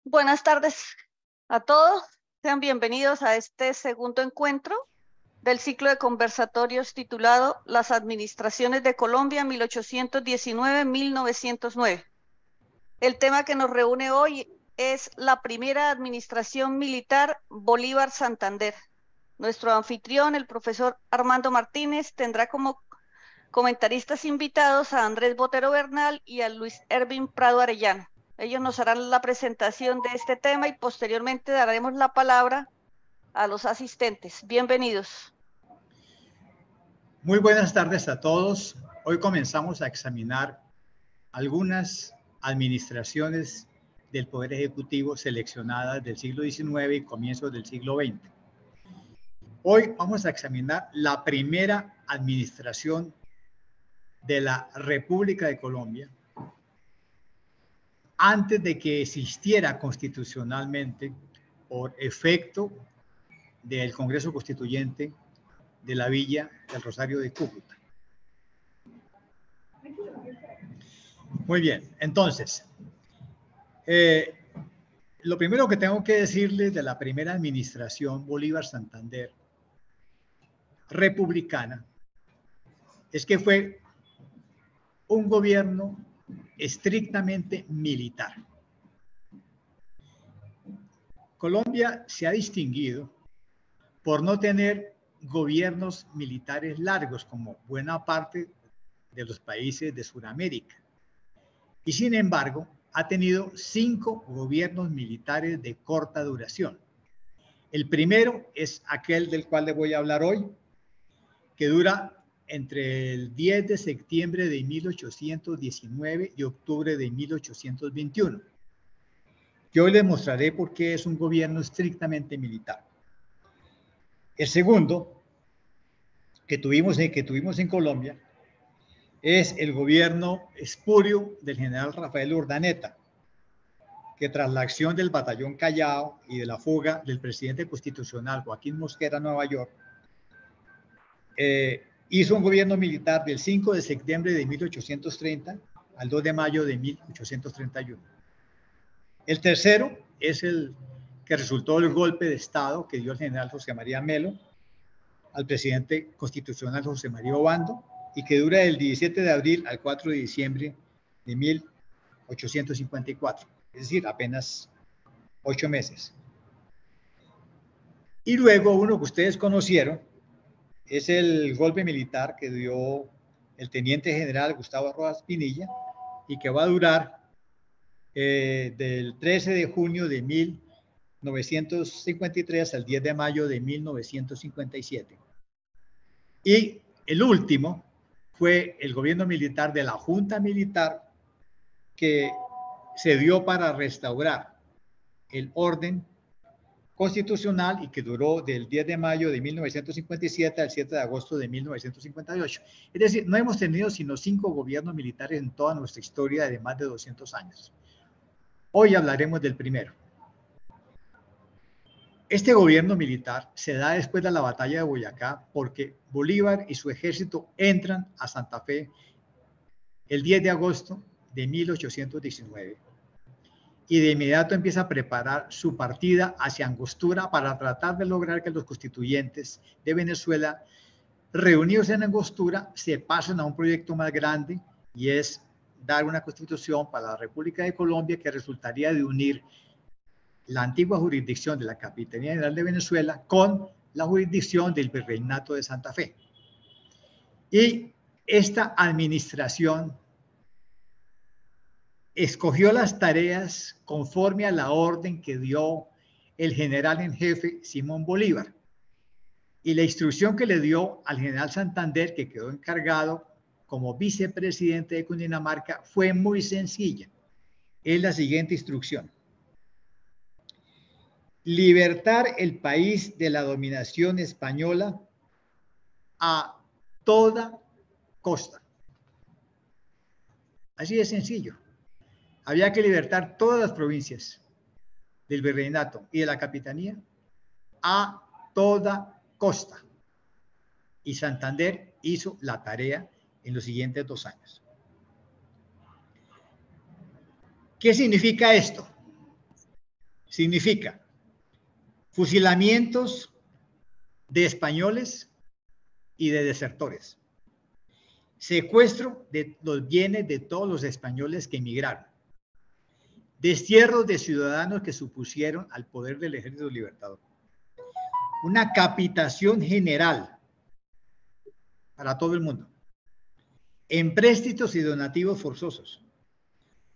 Buenas tardes a todos. Sean bienvenidos a este segundo encuentro del ciclo de conversatorios titulado Las Administraciones de Colombia 1819-1909. El tema que nos reúne hoy es la primera administración militar Bolívar-Santander. Nuestro anfitrión, el profesor Armando Martínez, tendrá como comentaristas invitados a Andrés Botero Bernal y a Luis Ervin Prado Arellano. Ellos nos harán la presentación de este tema y posteriormente daremos la palabra a los asistentes. Bienvenidos. Muy buenas tardes a todos. Hoy comenzamos a examinar algunas administraciones del Poder Ejecutivo seleccionadas del siglo XIX y comienzos del siglo XX. Hoy vamos a examinar la primera administración de la República de Colombia antes de que existiera constitucionalmente por efecto del Congreso Constituyente de la Villa del Rosario de Cúcuta. Muy bien, entonces, lo primero que tengo que decirles de la primera administración Bolívar-Santander republicana es que fue un gobierno estrictamente militar. Colombia se ha distinguido por no tener gobiernos militares largos como buena parte de los países de Sudamérica. Y sin embargo, ha tenido 5 gobiernos militares de corta duración. El primero es aquel del cual le voy a hablar hoy, que dura entre el 10 de septiembre de 1819 y octubre de 1821. Yo hoy les mostraré por qué es un gobierno estrictamente militar. El segundo que tuvimos en Colombia es el gobierno espurio del general Rafael Urdaneta, que tras la acción del batallón Callao y de la fuga del presidente constitucional Joaquín Mosquera a Nueva York, hizo un gobierno militar del 5 de septiembre de 1830 al 2 de mayo de 1831. El tercero es el que resultó del golpe de Estado que dio el general José María Melo al presidente constitucional José María Obando y que dura del 17 de abril al 4 de diciembre de 1854, es decir, apenas 8 meses. Y luego uno que ustedes conocieron es el golpe militar que dio el teniente general Gustavo Rojas Pinilla y que va a durar del 13 de junio de 1953 al 10 de mayo de 1957. Y el último fue el gobierno militar de la Junta Militar que se dio para restaurar el orden constitucional y que duró del 10 de mayo de 1957 al 7 de agosto de 1958. Es decir, no hemos tenido sino 5 gobiernos militares en toda nuestra historia de más de 200 años. Hoy hablaremos del primero. Este gobierno militar se da después de la batalla de Boyacá porque Bolívar y su ejército entran a Santa Fe el 10 de agosto de 1819 y de inmediato empieza a preparar su partida hacia Angostura para tratar de lograr que los constituyentes de Venezuela, reunidos en Angostura, se pasen a un proyecto más grande y es dar una constitución para la República de Colombia que resultaría de unir la antigua jurisdicción de la Capitanía General de Venezuela con la jurisdicción del Virreinato de Santa Fe. Y esta administración escogió las tareas conforme a la orden que dio el general en jefe Simón Bolívar. Y la instrucción que le dio al general Santander, que quedó encargado como vicepresidente de Cundinamarca, fue muy sencilla. Es la siguiente instrucción: libertar el país de la dominación española a toda costa. Así de sencillo. Había que libertar todas las provincias del virreinato y de la capitanía a toda costa. Y Santander hizo la tarea en los siguientes 2 años. ¿Qué significa esto? significa fusilamientos de españoles y de desertores, secuestro de los bienes de todos los españoles que emigraron, destierro de ciudadanos que supusieron al poder del Ejército Libertador, una capitación general para todo el mundo, empréstitos y donativos forzosos,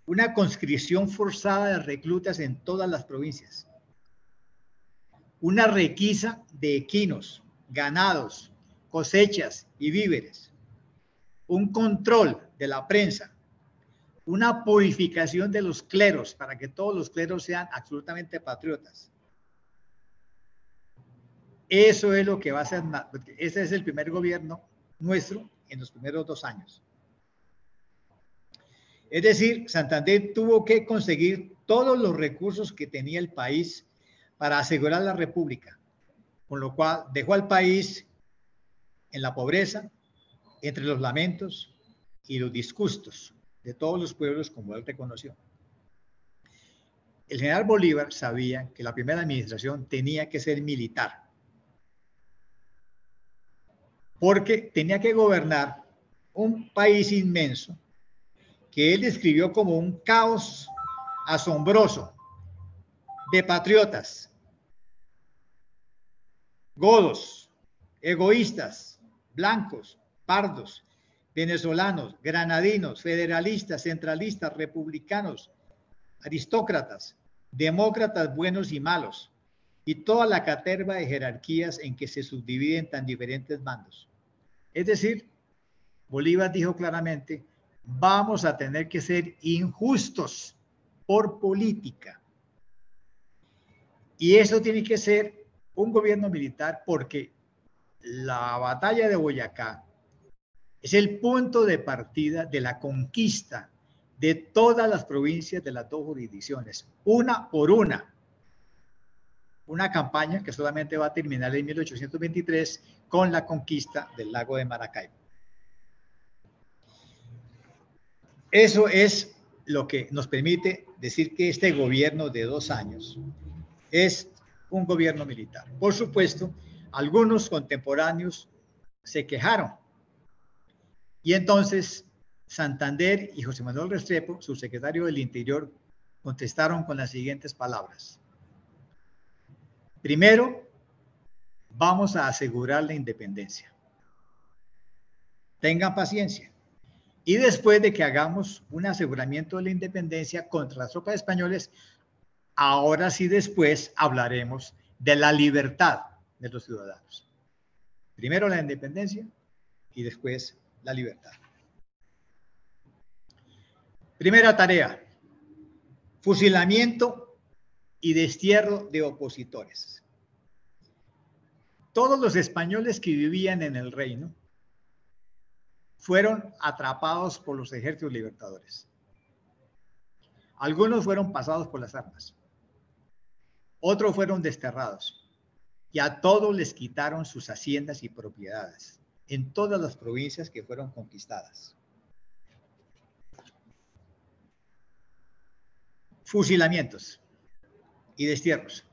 una conscripción forzada de reclutas en todas las provincias, una requisa de equinos, ganados, cosechas y víveres, un control de la prensa, una purificación de los cleros para que todos los cleros sean absolutamente patriotas. Eso es lo que va a hacer, ese es el primer gobierno nuestro en los primeros 2 años. Es decir, Santander tuvo que conseguir todos los recursos que tenía el país para asegurar la república, con lo cual dejó al país en la pobreza, entre los lamentos y los disgustos de todos los pueblos, como él reconoció. El general Bolívar sabía que la primera administración tenía que ser militar, porque tenía que gobernar un país inmenso que él describió como un caos asombroso de patriotas, godos, egoístas, blancos, pardos, venezolanos, granadinos, federalistas, centralistas, republicanos, aristócratas, demócratas buenos y malos, y toda la caterva de jerarquías en que se subdividen tan diferentes bandos. Es decir, Bolívar dijo claramente, vamos a tener que ser injustos por política. Y eso tiene que ser un gobierno militar porque la batalla de Boyacá es el punto de partida de la conquista de todas las provincias de las 2 jurisdicciones, una por una. Una campaña que solamente va a terminar en 1823 con la conquista del lago de Maracaibo. Eso es lo que nos permite decir que este gobierno de 2 años es un gobierno militar. Por supuesto, algunos contemporáneos se quejaron. Y entonces Santander y José Manuel Restrepo, su secretario del Interior, contestaron con las siguientes palabras. Primero, vamos a asegurar la independencia. Tengan paciencia. Y después de que hagamos un aseguramiento de la independencia contra las tropas españoles, ahora sí después hablaremos de la libertad de los ciudadanos. Primero la independencia y después la libertad. Primera tarea, fusilamiento y destierro de opositores. Todos los españoles que vivían en el reino fueron atrapados por los ejércitos libertadores. Algunos fueron pasados por las armas. Otros fueron desterrados. Y a todos les quitaron sus haciendas y propiedades en todas las provincias que fueron conquistadas. Fusilamientos y destierros.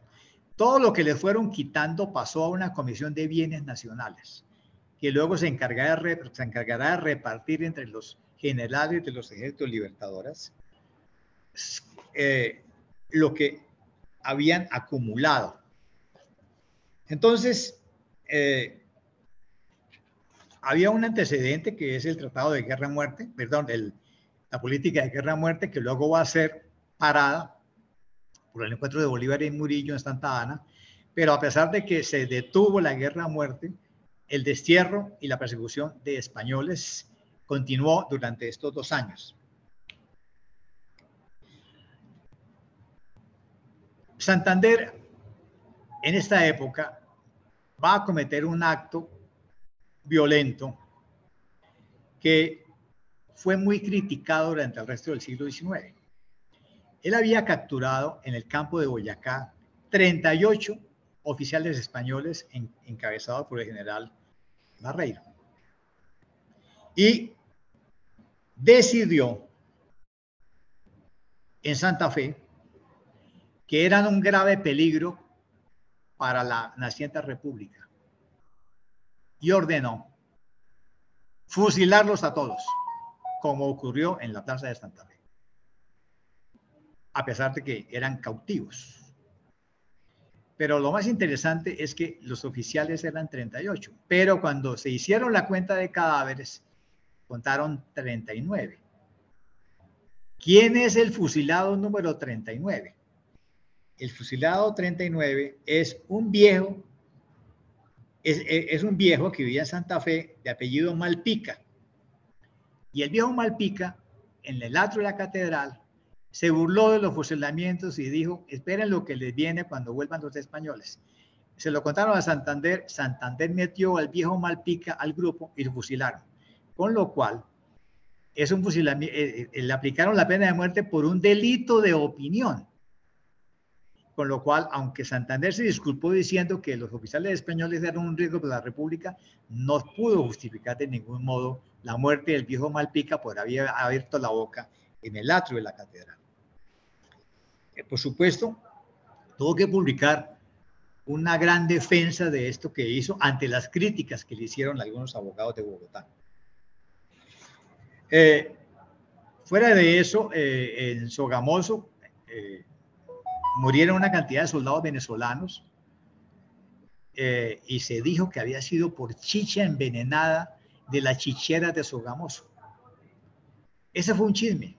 Todo lo que les fueron quitando pasó a una comisión de bienes nacionales, que luego se encargará de repartir entre los generales de los ejércitos libertadores lo que habían acumulado. Entonces, había un antecedente que es el Tratado de Guerra-Muerte, perdón, la política de guerra-muerte, que luego va a ser parada por el encuentro de Bolívar y Murillo en Santa Ana, pero a pesar de que se detuvo la guerra-muerte, el destierro y la persecución de españoles continuó durante estos 2 años. Santander, en esta época, va a cometer un acto violento que fue muy criticado durante el resto del siglo XIX. Él había capturado en el campo de Boyacá 38 oficiales españoles encabezados por el general Barreiro. Y decidió en Santa Fe que eran un grave peligro para la naciente república y ordenó fusilarlos a todos, como ocurrió en la plaza de Santa Fe, a pesar de que eran cautivos. Pero lo más interesante es que los oficiales eran 38, pero cuando se hicieron la cuenta de cadáveres, contaron 39. ¿Quién es el fusilado número 39? El fusilado 39 es un viejo, es un viejo que vivía en Santa Fe de apellido Malpica. Y el viejo Malpica, en el atrio de la catedral, se burló de los fusilamientos y dijo, esperen lo que les viene cuando vuelvan los españoles. Se lo contaron a Santander, Santander metió al viejo Malpica al grupo y lo fusilaron. Con lo cual, es un fusilamiento, le aplicaron la pena de muerte por un delito de opinión. Con lo cual, aunque Santander se disculpó diciendo que los oficiales españoles eran un riesgo para la República, no pudo justificar de ningún modo la muerte del viejo Malpica por haber abierto la boca en el atrio de la catedral. Por supuesto, tuvo que publicar una gran defensa de esto que hizo ante las críticas que le hicieron algunos abogados de Bogotá. Fuera de eso, en Sogamoso murieron una cantidad de soldados venezolanos y se dijo que había sido por chicha envenenada de las chicheras de Sogamoso. Ese fue un chisme.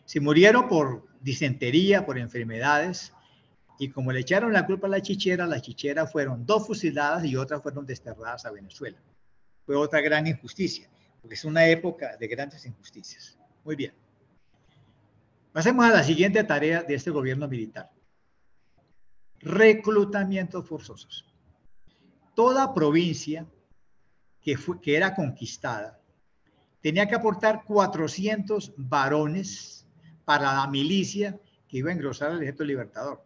Se murieron por disentería, por enfermedades, y como le echaron la culpa a las chicheras fueron 2 fusiladas y otras fueron desterradas a Venezuela. Fue otra gran injusticia, porque es una época de grandes injusticias. Muy bien. Pasemos a la siguiente tarea de este gobierno militar. Reclutamientos forzosos. Toda provincia que era conquistada tenía que aportar 400 varones para la milicia que iba a engrosar al Ejército Libertador.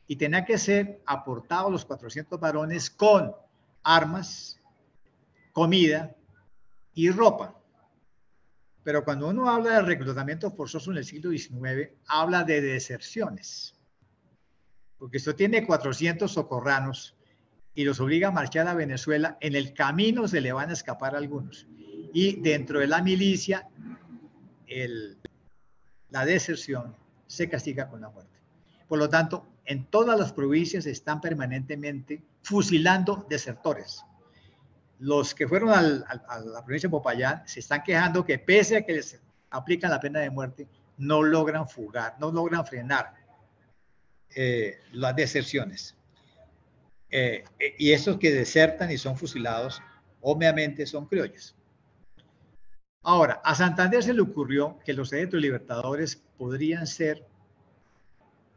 Y tenía que ser aportados los 400 varones con armas, comida y ropa. Pero cuando uno habla de reclutamiento forzoso en el siglo XIX, habla de deserciones. Porque esto tiene 400 socorranos y los obliga a marchar a Venezuela. En el camino se le van a escapar algunos. Y dentro de la milicia, la deserción se castiga con la muerte. Por lo tanto, en todas las provincias están permanentemente fusilando desertores. Los que fueron a la provincia de Popayán se están quejando que pese a que les aplican la pena de muerte, no logran fugar, no logran frenar las deserciones. Y esos que desertan y son fusilados, obviamente son criollos. Ahora, a Santander se le ocurrió que los ejércitos libertadores podrían ser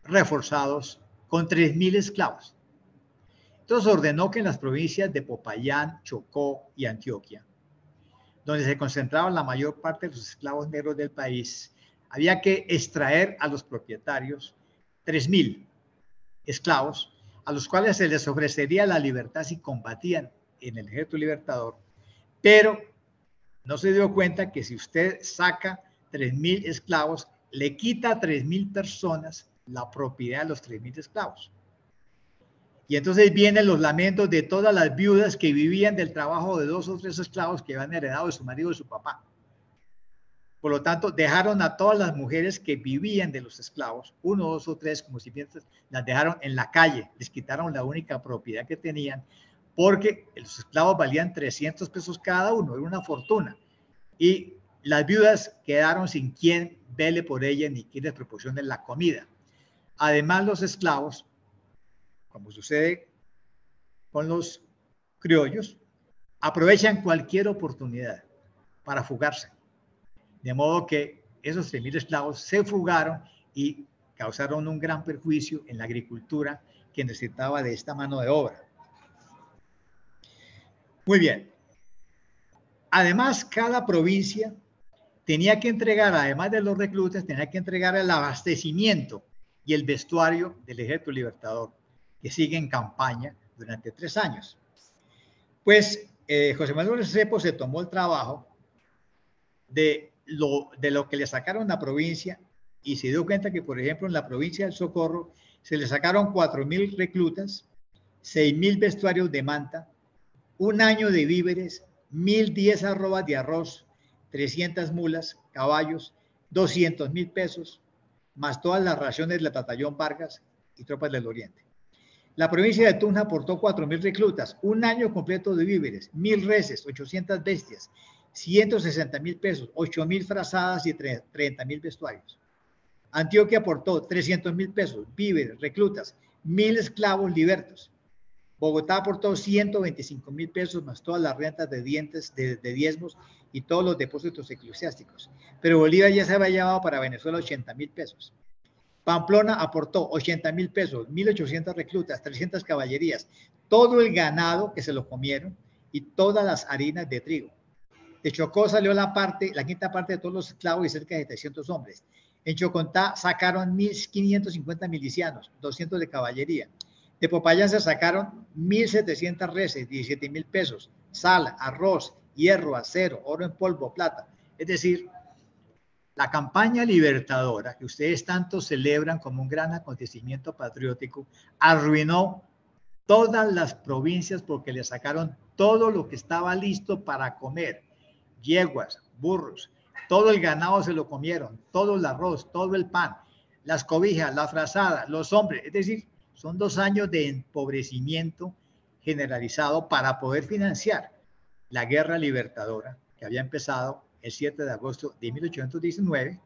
reforzados con 3.000 esclavos. Entonces ordenó que en las provincias de Popayán, Chocó y Antioquia, donde se concentraban la mayor parte de los esclavos negros del país, había que extraer a los propietarios 3.000 esclavos, a los cuales se les ofrecería la libertad si combatían en el Ejército Libertador, pero no se dio cuenta que si usted saca 3.000 esclavos, le quita a 3.000 personas la propiedad de los 3.000 esclavos. Y entonces vienen los lamentos de todas las viudas que vivían del trabajo de 2 o 3 esclavos que habían heredado de su marido o de su papá. Por lo tanto, dejaron a todas las mujeres que vivían de los esclavos, 1, 2 o 3, como si piensas, las dejaron en la calle, les quitaron la única propiedad que tenían, porque los esclavos valían 300 pesos cada uno, era una fortuna. Y las viudas quedaron sin quien vele por ellas ni quien les proporcione la comida. Además, los esclavos, como sucede con los criollos, aprovechan cualquier oportunidad para fugarse. De modo que esos 3.000 esclavos se fugaron y causaron un gran perjuicio en la agricultura que necesitaba de esta mano de obra. Muy bien. Además, cada provincia tenía que entregar, además de los reclutas, tenía que entregar el abastecimiento y el vestuario del Ejército Libertador, que sigue en campaña durante 3 años. Pues José Manuel Restrepo se tomó el trabajo de lo que le sacaron a la provincia y se dio cuenta que, por ejemplo, en la provincia del Socorro se le sacaron 4.000 reclutas, 6.000 vestuarios de manta, un año de víveres, 1.010 arrobas de arroz, 300 mulas, caballos, 200.000 pesos, más todas las raciones del batallón Vargas y tropas del Oriente. La provincia de Tunja aportó 4.000 reclutas, un año completo de víveres, 1.000 reses, 800 bestias, 160.000 pesos, 8.000 frazadas y 30.000 vestuarios. Antioquia aportó 300.000 pesos, víveres, reclutas, 1.000 esclavos libertos. Bogotá aportó 125.000 pesos más todas las rentas de diezmos y todos los depósitos eclesiásticos. Pero Bolívar ya se había llevado para Venezuela 80.000 pesos. Pamplona aportó 80.000 pesos, 1.800 reclutas, 300 caballerías, todo el ganado que se lo comieron y todas las harinas de trigo. De Chocó salió la quinta parte de todos los esclavos y cerca de 300 hombres. En Chocontá sacaron 1.550 milicianos, 200 de caballería. De Popayán se sacaron 1.700 reses, 17.000 pesos, sal, arroz, hierro, acero, oro en polvo, plata. Es decir, la campaña libertadora, que ustedes tanto celebran como un gran acontecimiento patriótico, arruinó todas las provincias porque le sacaron todo lo que estaba listo para comer. Yeguas, burros, todo el ganado se lo comieron, todo el arroz, todo el pan, las cobijas, la frazada, los hombres. Es decir, son 2 años de empobrecimiento generalizado para poder financiar la guerra libertadora que había empezado el 7 de agosto de 1819.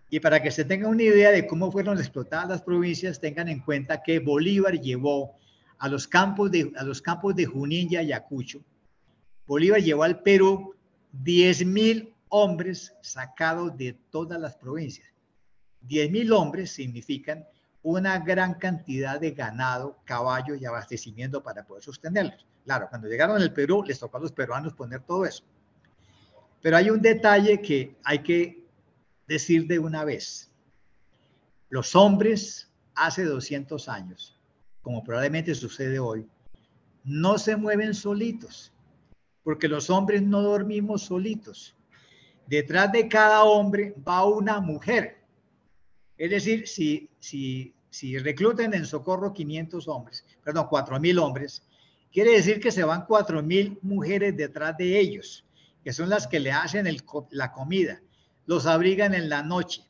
Y para que se tengan una idea de cómo fueron explotadas las provincias, tengan en cuenta que Bolívar llevó a los campos de Junín y Ayacucho, Bolívar llevó al Perú 10.000 hombres sacados de todas las provincias. 10.000 hombres significan una gran cantidad de ganado, caballos y abastecimiento para poder sostenerlos. Claro, cuando llegaron al Perú, les tocó a los peruanos poner todo eso. Pero hay un detalle que hay que decir de una vez. Los hombres hace 200 años, como probablemente sucede hoy, no se mueven solitos, porque los hombres no dormimos solitos. Detrás de cada hombre va una mujer. Es decir, si reclutan en Socorro 500 hombres, perdón, 4.000 hombres, quiere decir que se van 4.000 mujeres detrás de ellos, que son las que le hacen la comida, los abrigan en la noche,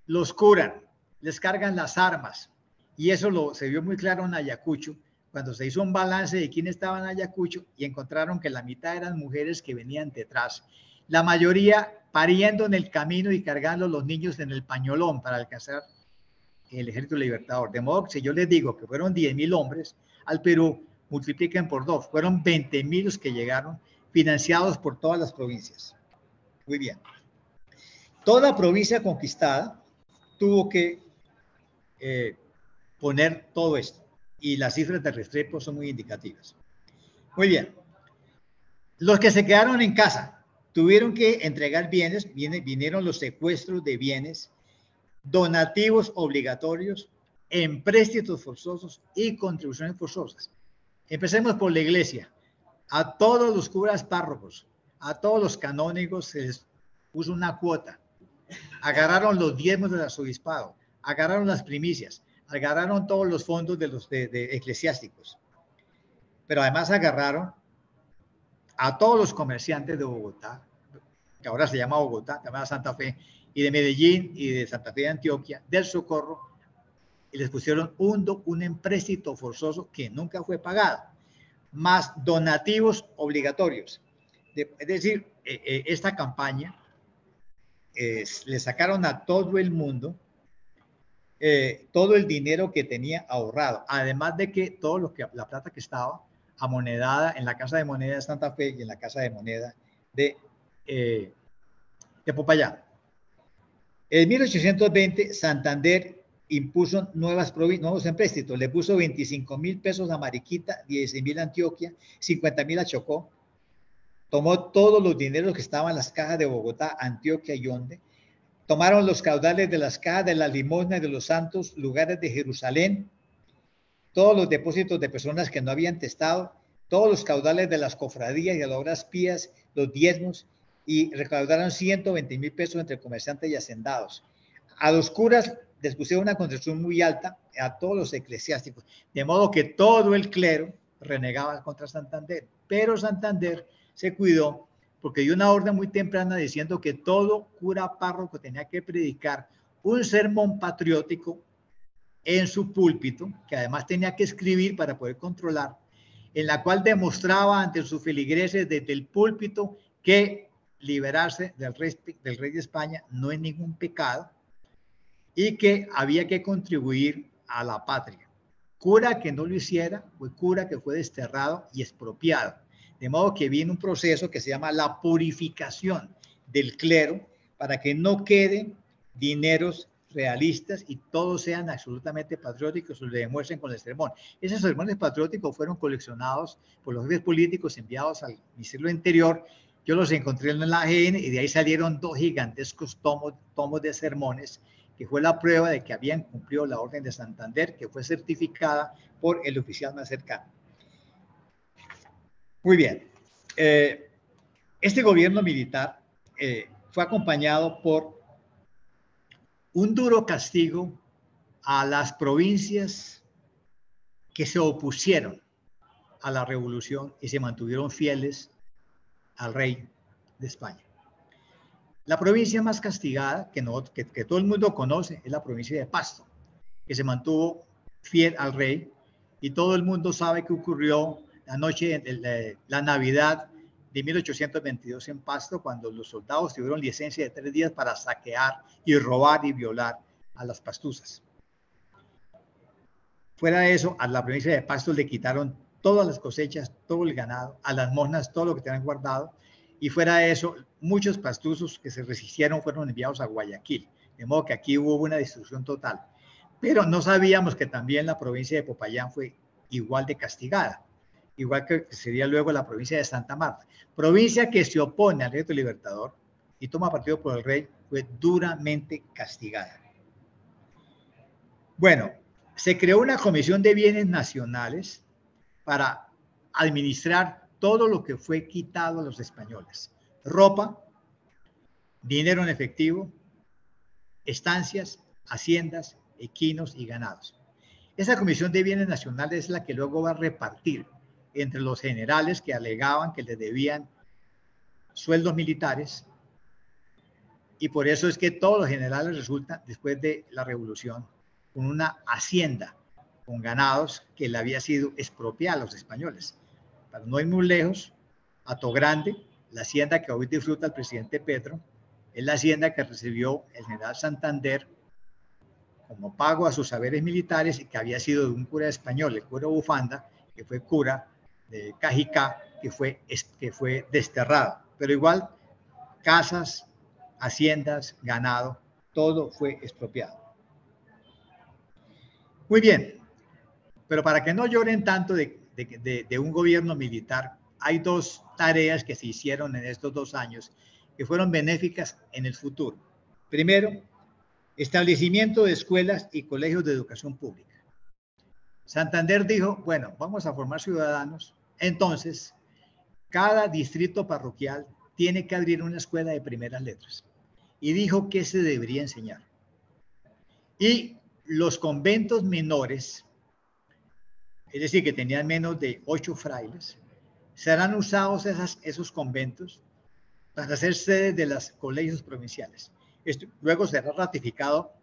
los curan, les cargan las armas. Y eso se vio muy claro en Ayacucho, cuando se hizo un balance de quién estaba en Ayacucho y encontraron que la mitad eran mujeres que venían detrás. La mayoría pariendo en el camino y cargando los niños en el pañolón para alcanzar el Ejército Libertador. De modo que si yo les digo que fueron 10.000 hombres al Perú, multipliquen por 2, fueron 20.000 los que llegaron, financiados por todas las provincias. Muy bien. Toda provincia conquistada tuvo que poner todo esto. Y las cifras de Restrepo son muy indicativas. Muy bien. Los que se quedaron en casa tuvieron que entregar bienes, vinieron los secuestros de bienes, donativos obligatorios, empréstitos forzosos y contribuciones forzosas. Empecemos por la iglesia. A todos los curas párrocos, a todos los canónigos se les puso una cuota. Agarraron los diezmos del arzobispado, agarraron las primicias, agarraron todos los fondos de eclesiásticos. Pero además agarraron a todos los comerciantes de Bogotá, que ahora se llama Bogotá, llamada Santa Fe, y de Medellín y de Santa Fe de Antioquia, del Socorro, y les pusieron un empréstito forzoso que nunca fue pagado, más donativos obligatorios. Es decir, esta campaña le sacaron a todo el mundo todo el dinero que tenía ahorrado, además de que la plata que estaba amonedada en la Casa de Moneda de Santa Fe y en la Casa de Moneda de Popayán. En 1820, Santander impuso nuevos empréstitos. Le puso 25.000 pesos a Mariquita, 16.000 a Antioquia, 50.000 a Chocó. Tomó todos los dineros que estaban en las cajas de Bogotá, Antioquia y Onde. Tomaron los caudales de las cajas de la limosna y de los santos lugares de Jerusalén, todos los depósitos de personas que no habían testado, todos los caudales de las cofradías y de las obras pías, los diezmos, y recaudaron 120.000 pesos entre comerciantes y hacendados. a los curas les pusieron una concesión muy alta, a todos los eclesiásticos, de modo que todo el clero renegaba contra Santander, pero Santander se cuidó porque dio una orden muy temprana diciendo que todo cura párroco tenía que predicar un sermón patriótico en su púlpito, que además tenía que escribir para poder controlar, en la cual demostraba ante sus feligreses desde el púlpito que liberarse del rey de España no es ningún pecado y que había que contribuir a la patria. Cura que no lo hiciera fue cura que fue desterrado y expropiado. De modo que viene un proceso que se llama la purificación del clero para que no queden dineros realistas y todos sean absolutamente patrióticos, lo demuestren con el sermón. Esos sermones patrióticos fueron coleccionados por los jefes políticos enviados al Ministerio del Interior. Yo los encontré en la AGN y de ahí salieron 2 gigantescos tomos de sermones, que fue la prueba de que habían cumplido la orden de Santander, que fue certificada por el oficial más cercano. Muy bien. Este gobierno militar fue acompañado por un duro castigo a las provincias que se opusieron a la revolución y se mantuvieron fieles al rey de España. La provincia más castigada, que todo el mundo conoce, es la provincia de Pasto, que se mantuvo fiel al rey y todo el mundo sabe que ocurrió la noche de la Navidad de 1822 en Pasto, cuando los soldados tuvieron licencia de 3 días para saquear y robar y violar a las pastuzas. Fuera de eso, a la provincia de Pasto le quitaron todas las cosechas, todo el ganado, a las monas, todo lo que tenían guardado. Y fuera de eso, muchos pastuzos que se resistieron fueron enviados a Guayaquil. De modo que aquí hubo una destrucción total. Pero no sabíamos que también la provincia de Popayán fue igual de castigada. Igual que sería luego la provincia de Santa Marta. Provincia que se opone al Ejército Libertador y toma partido por el rey, fue duramente castigada. Bueno, se creó una comisión de bienes nacionales para administrar todo lo que fue quitado a los españoles. Ropa, dinero en efectivo, estancias, haciendas, equinos y ganados. Esa comisión de bienes nacionales es la que luego va a repartir entre los generales que alegaban que les debían sueldos militares, y por eso es que todos los generales resultan, después de la revolución, con una hacienda con ganados que le había sido expropiada a los españoles. Para no ir muy lejos, Atogrande, la hacienda que hoy disfruta el presidente Petro, es la hacienda que recibió el general Santander como pago a sus saberes militares y que había sido de un cura español, el cura Bufanda, que fue cura de Cajicá, que fue desterrado. Pero igual, casas, haciendas, ganado, todo fue expropiado. Muy bien, pero para que no lloren tanto de un gobierno militar, hay 2 tareas que se hicieron en estos 2 años que fueron benéficas en el futuro. Primero, establecimiento de escuelas y colegios de educación pública. Santander dijo, bueno, vamos a formar ciudadanos, entonces cada distrito parroquial tiene que abrir una escuela de primeras letras. Y dijo que se debería enseñar. Y los conventos menores, es decir, que tenían menos de 8 frailes, serán usados esos conventos para hacer sedes de los colegios provinciales. Esto luego será ratificado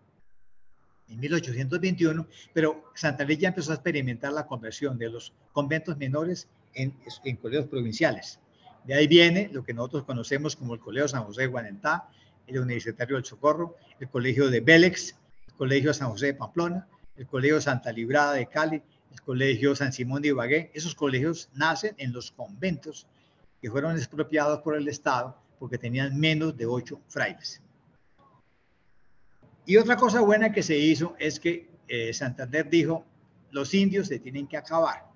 en 1821, pero Santander ya empezó a experimentar la conversión de los conventos menores en colegios provinciales. De ahí viene lo que nosotros conocemos como el Colegio San José de Guanentá, el Universitario del Socorro, el Colegio de Bélex, el Colegio San José de Pamplona, el Colegio Santa Librada de Cali, el Colegio San Simón de Ibagué. Esos colegios nacen en los conventos que fueron expropiados por el Estado porque tenían menos de 8 frailes. Y otra cosa buena que se hizo es que Santander dijo, los indios se tienen que acabar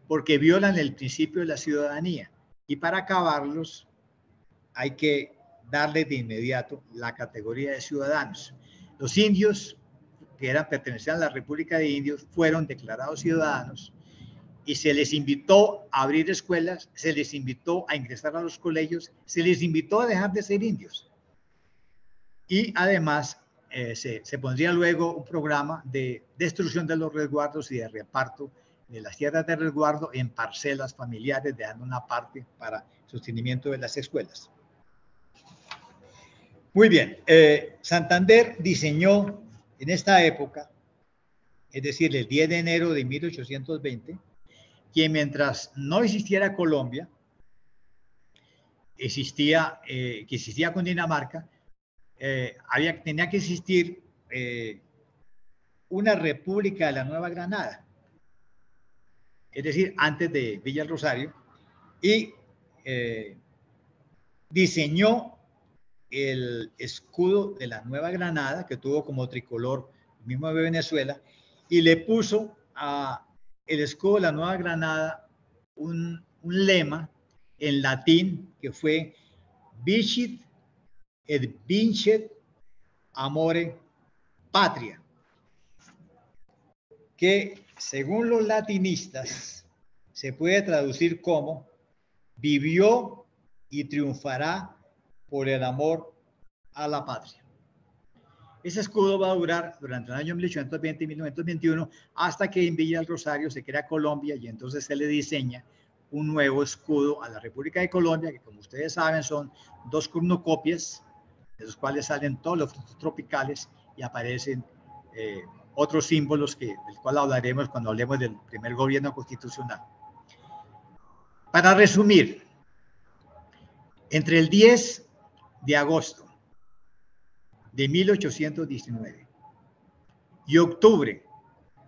porque violan el principio de la ciudadanía y para acabarlos hay que darles de inmediato la categoría de ciudadanos. Los indios que pertenecían a la República de Indios fueron declarados ciudadanos y se les invitó a abrir escuelas, se les invitó a ingresar a los colegios, se les invitó a dejar de ser indios. Y además se pondría luego un programa de destrucción de los resguardos y de reparto de las tierras de resguardo en parcelas familiares, dejando una parte para sostenimiento de las escuelas. Muy bien, Santander diseñó en esta época, es decir, el 10 de enero de 1820, que mientras no existiera Colombia, que existía Cundinamarca, tenía que existir una república de la Nueva Granada, es decir, antes de Villa El Rosario, y diseñó el escudo de la Nueva Granada, que tuvo como tricolor el mismo de Venezuela, y le puso a el escudo de la Nueva Granada un lema en latín que fue Vicit et vincet amore patria, que según los latinistas se puede traducir como vivió y triunfará por el amor a la patria. Ese escudo va a durar durante el año 1820 y 1921 hasta que en Villa del Rosario se crea Colombia y entonces se le diseña un nuevo escudo a la República de Colombia, que como ustedes saben son dos cornucopias, de los cuales salen todos los frutos tropicales y aparecen otros símbolos del cual hablaremos cuando hablemos del primer gobierno constitucional. Para resumir, entre el 10 de agosto de 1819 y octubre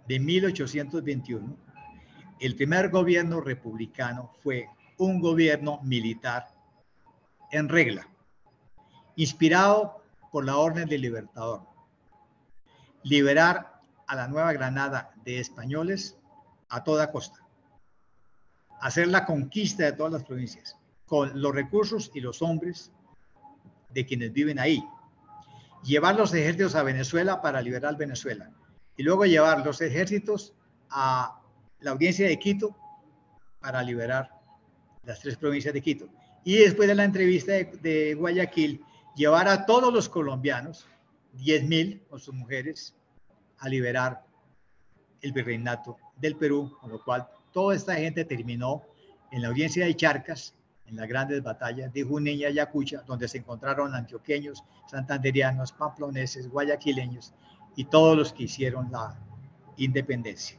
de 1821, el primer gobierno republicano fue un gobierno militar en regla, inspirado por la Orden del Libertador: liberar a la Nueva Granada de españoles a toda costa, hacer la conquista de todas las provincias con los recursos y los hombres de quienes viven ahí, llevar los ejércitos a Venezuela para liberar Venezuela y luego llevar los ejércitos a la audiencia de Quito para liberar las tres provincias de Quito. Y después de la entrevista de Guayaquil, llevar a todos los colombianos, 10.000 con sus mujeres, a liberar el virreinato del Perú, con lo cual toda esta gente terminó en la audiencia de Charcas, en las grandes batallas de Junín y Ayacucho, donde se encontraron antioqueños, santanderianos, pamploneses, guayaquileños y todos los que hicieron la independencia.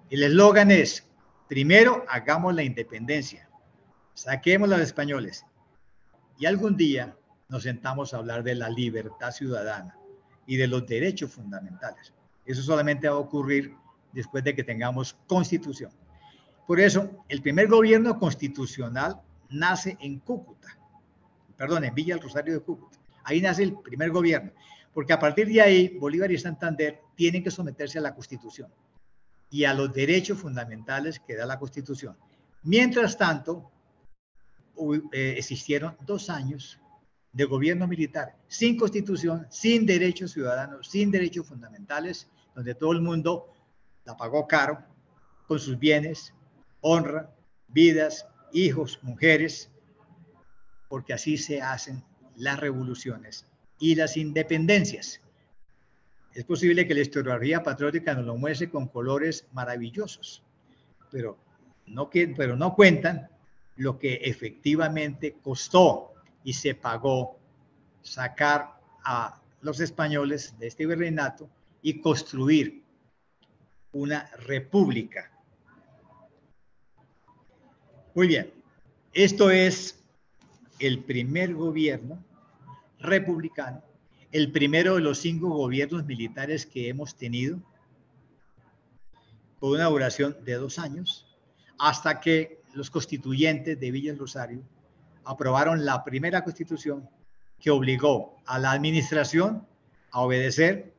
El eslogan es: primero hagamos la independencia, saquemos a los españoles y algún día nos sentamos a hablar de la libertad ciudadana y de los derechos fundamentales. Eso solamente va a ocurrir después de que tengamos constitución. Por eso, el primer gobierno constitucional nace en Cúcuta, perdón, en Villa El Rosario de Cúcuta. Ahí nace el primer gobierno, porque a partir de ahí, Bolívar y Santander tienen que someterse a la Constitución y a los derechos fundamentales que da la Constitución. Mientras tanto, existieron 2 años de gobierno militar, sin Constitución, sin derechos ciudadanos, sin derechos fundamentales, donde todo el mundo la pagó caro con sus bienes, honra, vidas, hijos, mujeres, porque así se hacen las revoluciones y las independencias. Es posible que la historiografía patriótica nos lo muestre con colores maravillosos, pero no cuentan lo que efectivamente costó y se pagó sacar a los españoles de este virreinato y construir una república. Muy bien, esto es el primer gobierno republicano, el primero de los 5 gobiernos militares que hemos tenido, con una duración de 2 años, hasta que los constituyentes de Villa El Rosario aprobaron la primera constitución que obligó a la administración a obedecer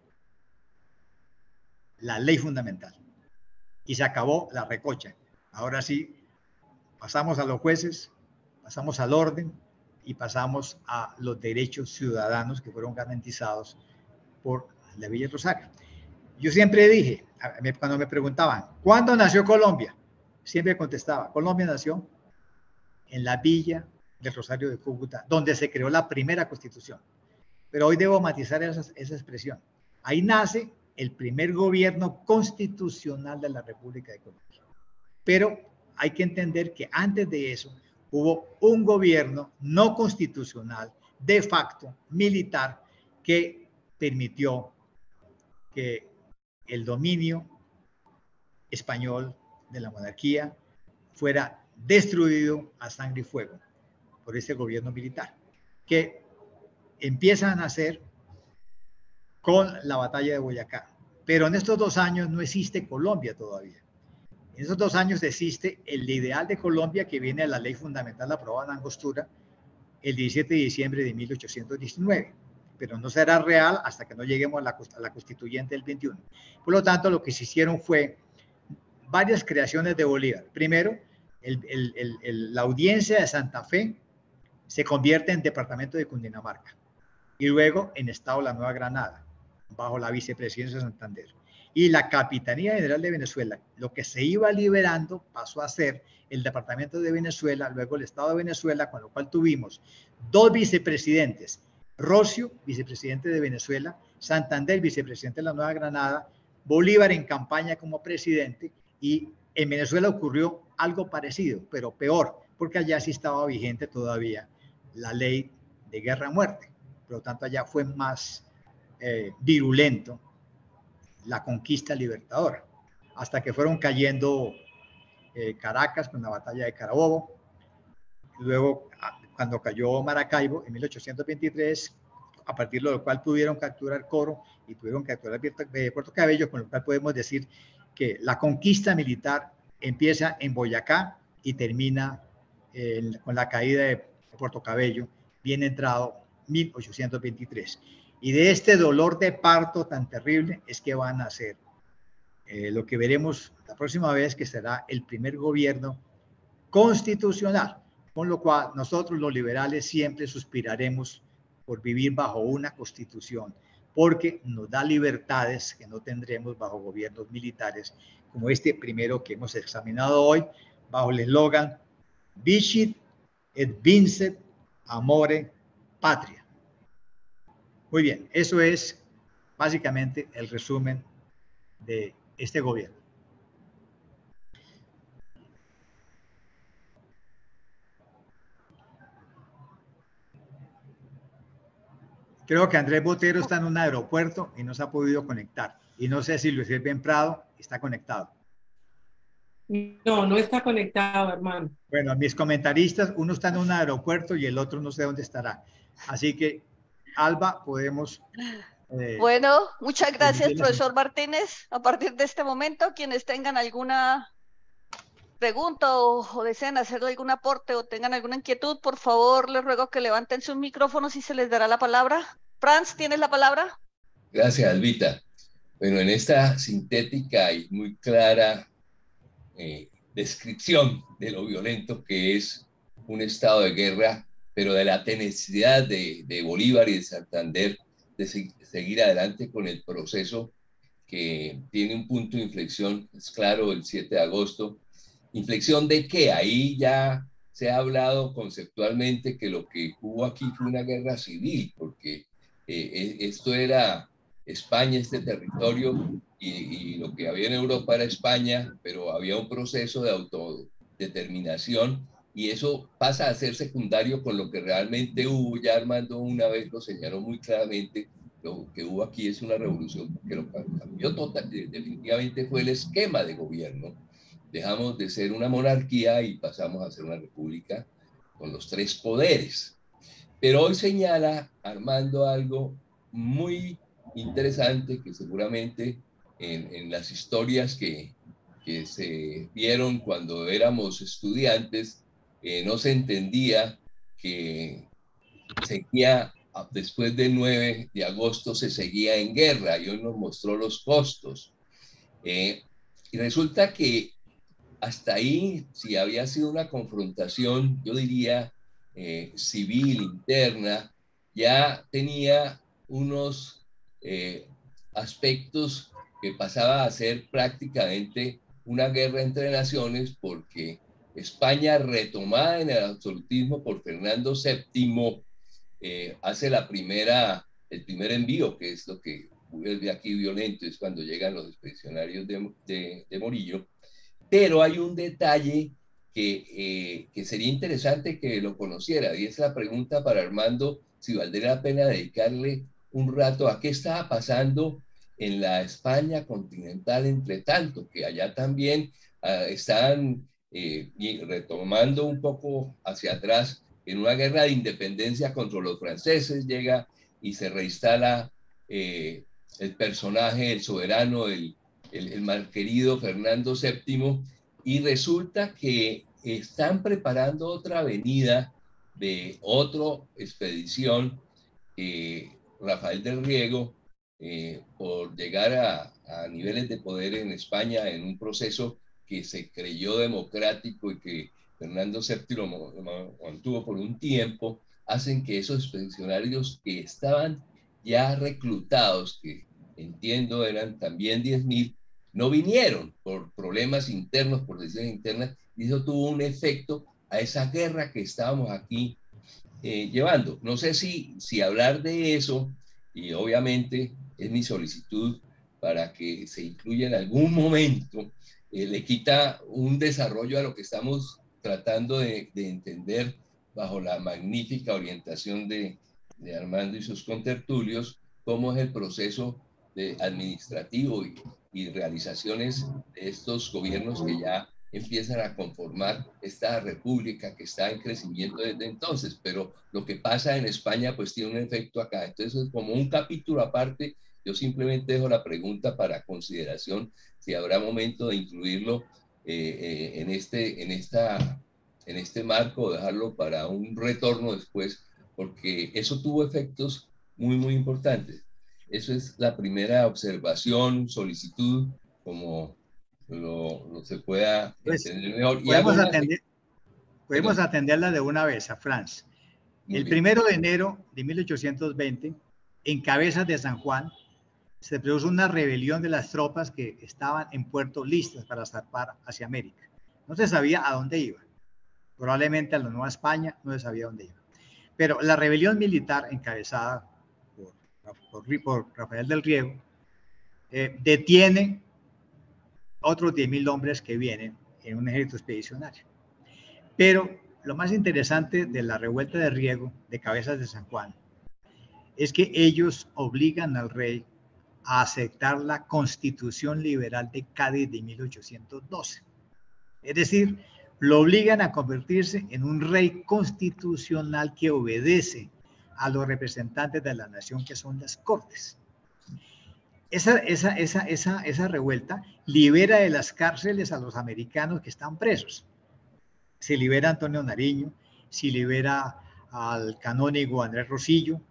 la ley fundamental. Y se acabó la recocha. Ahora sí, pasamos a los jueces, pasamos al orden y pasamos a los derechos ciudadanos que fueron garantizados por la Villa El Rosario. Yo siempre dije, cuando me preguntaban, ¿cuándo nació Colombia? Siempre contestaba, Colombia nació en la Villa del Rosario de Cúcuta, donde se creó la primera constitución. Pero hoy debo matizar esa expresión. Ahí nace el primer gobierno constitucional de la República de Colombia. Pero hay que entender que antes de eso hubo un gobierno no constitucional, de facto, militar, que permitió que el dominio español de la monarquía fuera destruido a sangre y fuego por ese gobierno militar, que empiezan a hacer con la batalla de Boyacá. Pero en estos 2 años no existe Colombia todavía. En esos 2 años existe el ideal de Colombia que viene de la ley fundamental aprobada en Angostura el 17 de diciembre de 1819, pero no será real hasta que no lleguemos a la constituyente del 21. Por lo tanto, lo que se hicieron fue varias creaciones de Bolívar. Primero, la audiencia de Santa Fe se convierte en departamento de Cundinamarca y luego en Estado la Nueva Granada, bajo la vicepresidencia de Santander. Y la Capitanía General de Venezuela, lo que se iba liberando, pasó a ser el Departamento de Venezuela, luego el Estado de Venezuela, con lo cual tuvimos 2 vicepresidentes, Rocio, vicepresidente de Venezuela, Santander, vicepresidente de la Nueva Granada, Bolívar en campaña como presidente, y en Venezuela ocurrió algo parecido, pero peor, porque allá sí estaba vigente todavía la ley de guerra a muerte. Por lo tanto, allá fue más virulento la conquista libertadora, hasta que fueron cayendo Caracas con la batalla de Carabobo. Luego, cuando cayó Maracaibo en 1823, a partir de lo cual pudieron capturar Coro y pudieron capturar Puerto Cabello, con lo cual podemos decir que la conquista militar empieza en Boyacá y termina con la caída de Puerto Cabello, bien entrado 1823. Y de este dolor de parto tan terrible es que van a nacer lo que veremos la próxima vez, que será el primer gobierno constitucional, con lo cual nosotros los liberales siempre suspiraremos por vivir bajo una constitución, porque nos da libertades que no tendremos bajo gobiernos militares, como este primero que hemos examinado hoy, bajo el eslogan Vicit et vincet amore patria. Muy bien, eso es básicamente el resumen de este gobierno. Creo que Andrés Botero está en un aeropuerto y no se ha podido conectar. Y no sé si Luis Elben Prado está conectado. No, no está conectado, hermano. Bueno, mis comentaristas, uno está en un aeropuerto y el otro no sé dónde estará. Así que, Alba, podemos... bueno, muchas gracias, profesor Martínez. A partir de este momento, quienes tengan alguna pregunta o deseen hacer algún aporte o tengan alguna inquietud, por favor, les ruego que levanten sus micrófonos y se les dará la palabra. Franz, ¿tienes la palabra? Gracias, Albita. Bueno, en esta sintética y muy clara descripción de lo violento que es un estado de guerra, pero de la tenacidad de Bolívar y de Santander de seguir adelante con el proceso que tiene un punto de inflexión, es claro, el 7 de agosto. ¿Inflexión de qué? Ahí ya se ha hablado conceptualmente que lo que hubo aquí fue una guerra civil, porque esto era España, este territorio, y lo que había en Europa era España, pero había un proceso de autodeterminación y eso pasa a ser secundario con lo que realmente hubo. Ya Armando una vez lo señaló muy claramente, lo que hubo aquí es una revolución, porque lo cambió definitivamente fue el esquema de gobierno. Dejamos de ser una monarquía y pasamos a ser una república con los 3 poderes. Pero hoy señala Armando algo muy interesante que seguramente en las historias que se vieron cuando éramos estudiantes, no se entendía que seguía, después del 9 de agosto se seguía en guerra y hoy nos mostró los costos. Y resulta que hasta ahí, si había sido una confrontación, yo diría, civil, interna, ya tenía unos aspectos que pasaba a ser prácticamente una guerra entre naciones, porque España, retomada en el absolutismo por Fernando VII, hace la primera el primer envío, que es lo que vuelve aquí violento, es cuando llegan los expedicionarios de Morillo. Pero hay un detalle que sería interesante que lo conociera, y es la pregunta para Armando, si valdría la pena dedicarle un rato a qué estaba pasando en la España continental, entre tanto, que allá también están y retomando un poco hacia atrás en una guerra de independencia contra los franceses, llega y se reinstala el personaje, el soberano, el malquerido Fernando VII, y resulta que están preparando otra venida de otra expedición, Rafael del Riego, por llegar a niveles de poder en España en un proceso que se creyó democrático y que Fernando VII lo mantuvo por un tiempo, hacen que esos expedicionarios que estaban ya reclutados, que entiendo eran también 10.000, no vinieron por problemas internos, por decisiones internas, y eso tuvo un efecto a esa guerra que estábamos aquí llevando. No sé si hablar de eso, y obviamente es mi solicitud para que se incluya en algún momento, le quita un desarrollo a lo que estamos tratando de entender bajo la magnífica orientación de Armando y sus contertulios, cómo es el proceso administrativo y realizaciones de estos gobiernos que ya empiezan a conformar esta república que está en crecimiento desde entonces, pero lo que pasa en España pues tiene un efecto acá. Entonces, como un capítulo aparte, yo simplemente dejo la pregunta para consideración, si habrá momento de incluirlo en este marco, dejarlo para un retorno después, porque eso tuvo efectos muy, muy importantes. Eso es la primera observación, solicitud, como se pueda Pues, entender mejor. Y hago podemos atenderla de una vez a Franz. El 1 de enero de 1820, en Cabezas de San Juan, se produjo una rebelión de las tropas que estaban en Puerto listas para zarpar hacia América. No se sabía a dónde iban. Probablemente a la Nueva España, no se sabía a dónde iban. Pero la rebelión militar encabezada por Rafael del Riego detiene otros 10.000 hombres que vienen en un ejército expedicionario. Pero lo más interesante de la revuelta de Riego, de Cabezas de San Juan, es que ellos obligan al rey a aceptar la Constitución Liberal de Cádiz de 1812. Es decir, lo obligan a convertirse en un rey constitucional que obedece a los representantes de la nación, que son las Cortes. Esa revuelta libera de las cárceles a los americanos que están presos. Se libera a Antonio Nariño, se libera al canónigo Andrés Rosillo,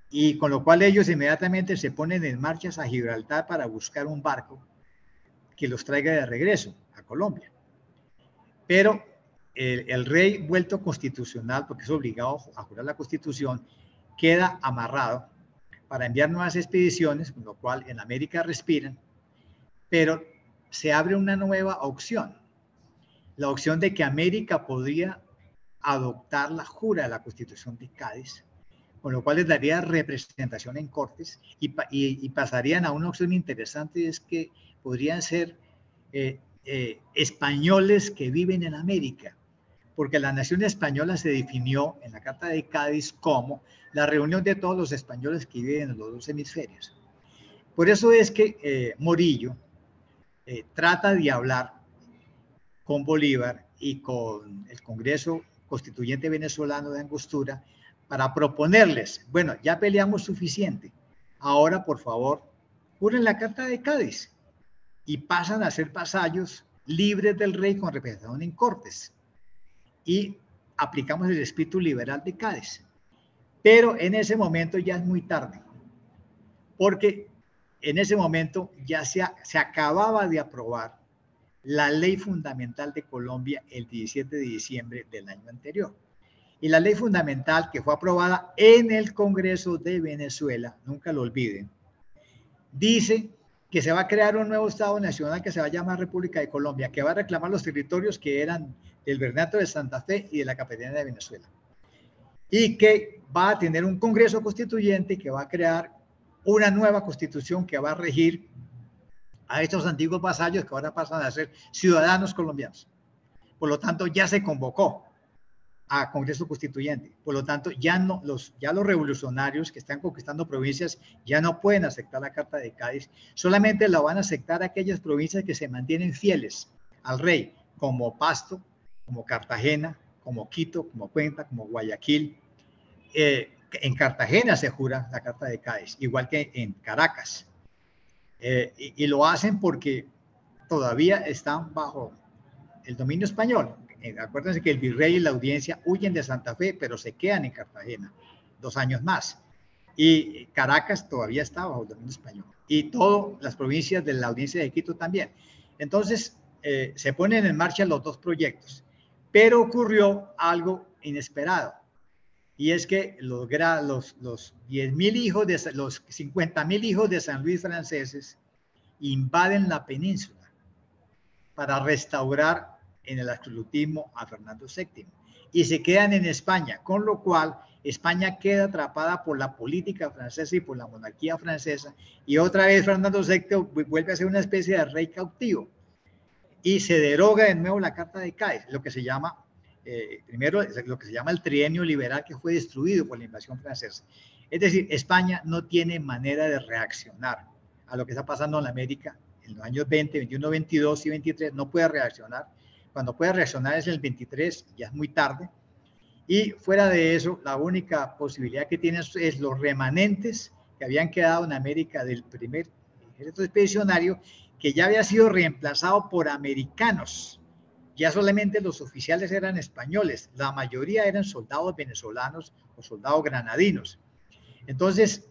y con lo cual ellos inmediatamente se ponen en marcha a Gibraltar para buscar un barco que los traiga de regreso a Colombia. Pero el rey vuelto constitucional, porque es obligado a jurar la Constitución, queda amarrado para enviar nuevas expediciones, con lo cual en América respiran, pero se abre una nueva opción, la opción de que América podría adoptar la jura de la Constitución de Cádiz, con lo cual les daría representación en cortes y pasarían a una opción interesante, es que podrían ser españoles que viven en América, porque la nación española se definió en la Carta de Cádiz como la reunión de todos los españoles que viven en los dos hemisferios. Por eso es que Morillo trata de hablar con Bolívar y con el Congreso Constituyente Venezolano de Angostura para proponerles, bueno, ya peleamos suficiente, ahora por favor, juren la Carta de Cádiz y pasan a ser vasallos libres del rey con representación en cortes y aplicamos el espíritu liberal de Cádiz. Pero en ese momento ya es muy tarde, porque en ese momento ya se acababa de aprobar la ley fundamental de Colombia el 17 de diciembre del año anterior. Y la ley fundamental que fue aprobada en el Congreso de Venezuela, nunca lo olviden, dice que se va a crear un nuevo Estado nacional que se va a llamar República de Colombia, que va a reclamar los territorios que eran del Virreinato de Santa Fe y de la Capitanía de Venezuela. Y que va a tener un Congreso Constituyente que va a crear una nueva constitución que va a regir a estos antiguos vasallos que ahora pasan a ser ciudadanos colombianos. Por lo tanto, ya se convocó a Congreso Constituyente. Por lo tanto, ya los revolucionarios que están conquistando provincias ya no pueden aceptar la Carta de Cádiz. Solamente la van a aceptar aquellas provincias que se mantienen fieles al rey, como Pasto, como Cartagena, como Quito, como Cuenca, como Guayaquil. En Cartagena se jura la Carta de Cádiz, igual que en Caracas. Y lo hacen porque todavía están bajo el dominio español. Acuérdense que el virrey y la audiencia huyen de Santa Fe, pero se quedan en Cartagena 2 años más. Y Caracas todavía está bajo el dominio español. Y todas las provincias de la audiencia de Quito también. Entonces, se ponen en marcha los 2 proyectos. Pero ocurrió algo inesperado. Y es que los 10.000 hijos, los 50.000 hijos de San Luis franceses invaden la península para restaurar en el absolutismo a Fernando VII y se quedan en España, con lo cual España queda atrapada por la política francesa y por la monarquía francesa, y otra vez Fernando VII vuelve a ser una especie de rey cautivo y se deroga de nuevo la Carta de Cádiz, lo que se llama primero lo que se llama el trienio liberal, que fue destruido por la invasión francesa. Es decir, España no tiene manera de reaccionar a lo que está pasando en América en los años 20, 21, 22 y 23, no puede reaccionar. Cuando puede reaccionar es el 23, ya es muy tarde. Y fuera de eso, la única posibilidad que tiene es los remanentes que habían quedado en América del primer ejército expedicionario, que ya había sido reemplazado por americanos. Ya solamente los oficiales eran españoles, la mayoría eran soldados venezolanos o soldados granadinos. Entonces,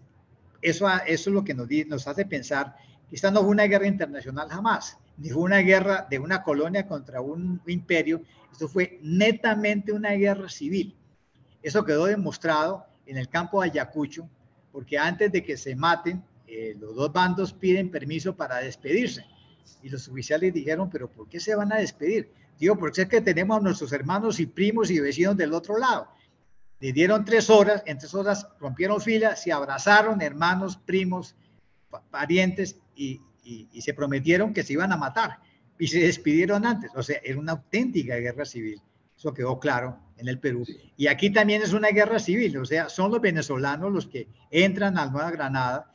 eso es lo que nos hace pensar que esta no fue una guerra internacional jamás, ni fue una guerra de una colonia contra un imperio, esto fue netamente una guerra civil. Eso quedó demostrado en el campo de Ayacucho, porque antes de que se maten, los 2 bandos piden permiso para despedirse. Y los oficiales dijeron, pero ¿por qué se van a despedir? Digo, porque es que tenemos a nuestros hermanos y primos y vecinos del otro lado. Le dieron 3 horas, en 3 horas rompieron fila, se abrazaron, hermanos, primos, parientes, y se prometieron que se iban a matar. Y se despidieron antes. O sea, era una auténtica guerra civil. Eso quedó claro en el Perú. Y aquí también es una guerra civil. O sea, son los venezolanos los que entran a Nueva Granada,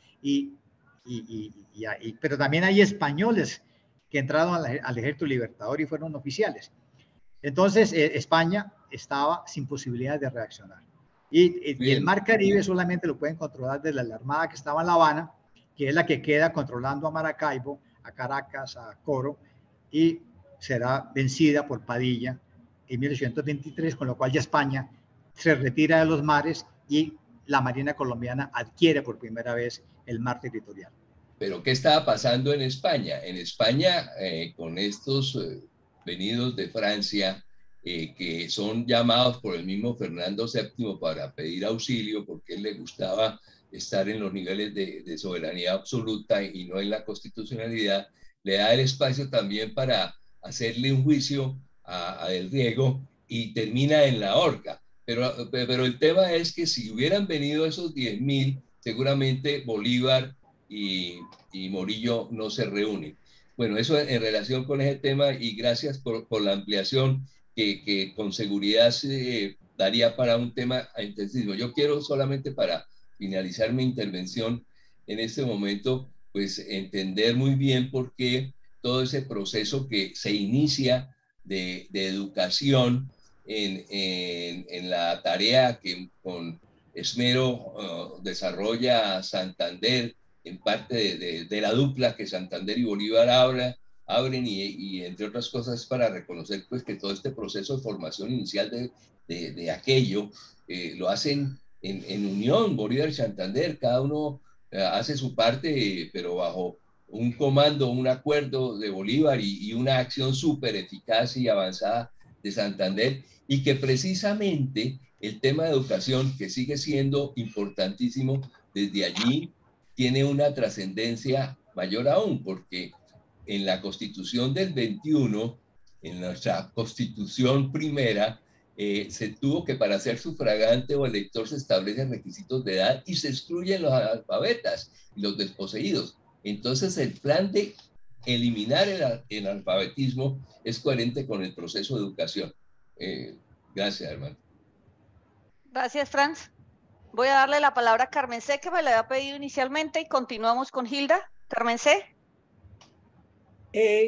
pero también hay españoles que entraron al Ejército Libertador y fueron oficiales. Entonces, España estaba sin posibilidad de reaccionar. Y el Mar Caribe solamente lo pueden controlar desde la Armada que estaba en La Habana, que es la que queda controlando a Maracaibo, a Caracas, a Coro, y será vencida por Padilla en 1823, con lo cual ya España se retira de los mares y la Marina colombiana adquiere por primera vez el mar territorial. Pero ¿qué estaba pasando en España? En España, con estos venidos de Francia, que son llamados por el mismo Fernando VII para pedir auxilio, porque él le gustaba estar en los niveles de soberanía absoluta y no en la constitucionalidad, le da el espacio también para hacerle un juicio a Del Riego y termina en la horca. Pero el tema es que si hubieran venido esos 10.000, seguramente Bolívar y Morillo no se reúnen. Bueno, eso en relación con ese tema, y gracias por la ampliación que con seguridad se daría para un tema intensivo. Yo quiero solamente para finalizar mi intervención en este momento, pues entender muy bien por qué todo ese proceso que se inicia de educación en la tarea que con esmero desarrolla Santander, en parte de la dupla que Santander y Bolívar abren y entre otras cosas para reconocer pues que todo este proceso de formación inicial de aquello lo hacen en unión, Bolívar y Santander, cada uno hace su parte, pero bajo un comando, un acuerdo de Bolívar y una acción súper eficaz y avanzada de Santander, y que precisamente el tema de educación, que sigue siendo importantísimo, desde allí tiene una trascendencia mayor aún, porque en la Constitución del 21, en nuestra Constitución primera, se tuvo que para ser sufragante o elector se establecen requisitos de edad y se excluyen los analfabetas y los desposeídos. Entonces el plan de eliminar el analfabetismo es coherente con el proceso de educación. Gracias, hermano. Gracias, Franz. Voy a darle la palabra a Carmen C, que me la había pedido inicialmente, y continuamos con Hilda. Carmen C.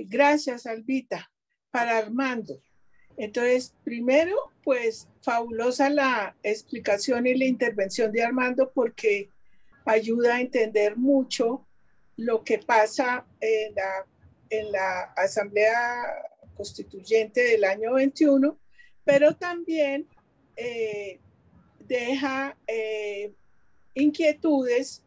Gracias, Albita. Para Armando. Entonces, primero, pues fabulosa la explicación y la intervención de Armando, porque ayuda a entender mucho lo que pasa en la Asamblea Constituyente del año 21, pero también deja inquietudes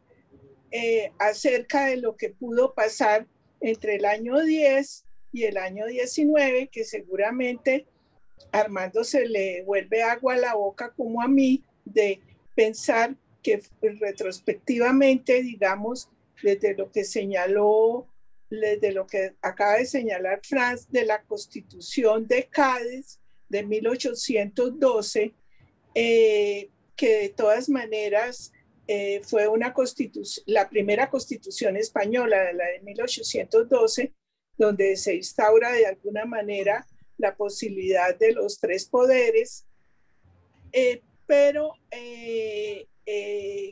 acerca de lo que pudo pasar entre el año 10 y el año 19, que seguramente Armando se le vuelve agua a la boca como a mí, de pensar que retrospectivamente, digamos, desde lo que señaló, desde lo que acaba de señalar Franz, de la Constitución de Cádiz de 1812, que de todas maneras fue una constitución, la primera constitución española, la de 1812, donde se instaura de alguna manera la posibilidad de los tres poderes, pero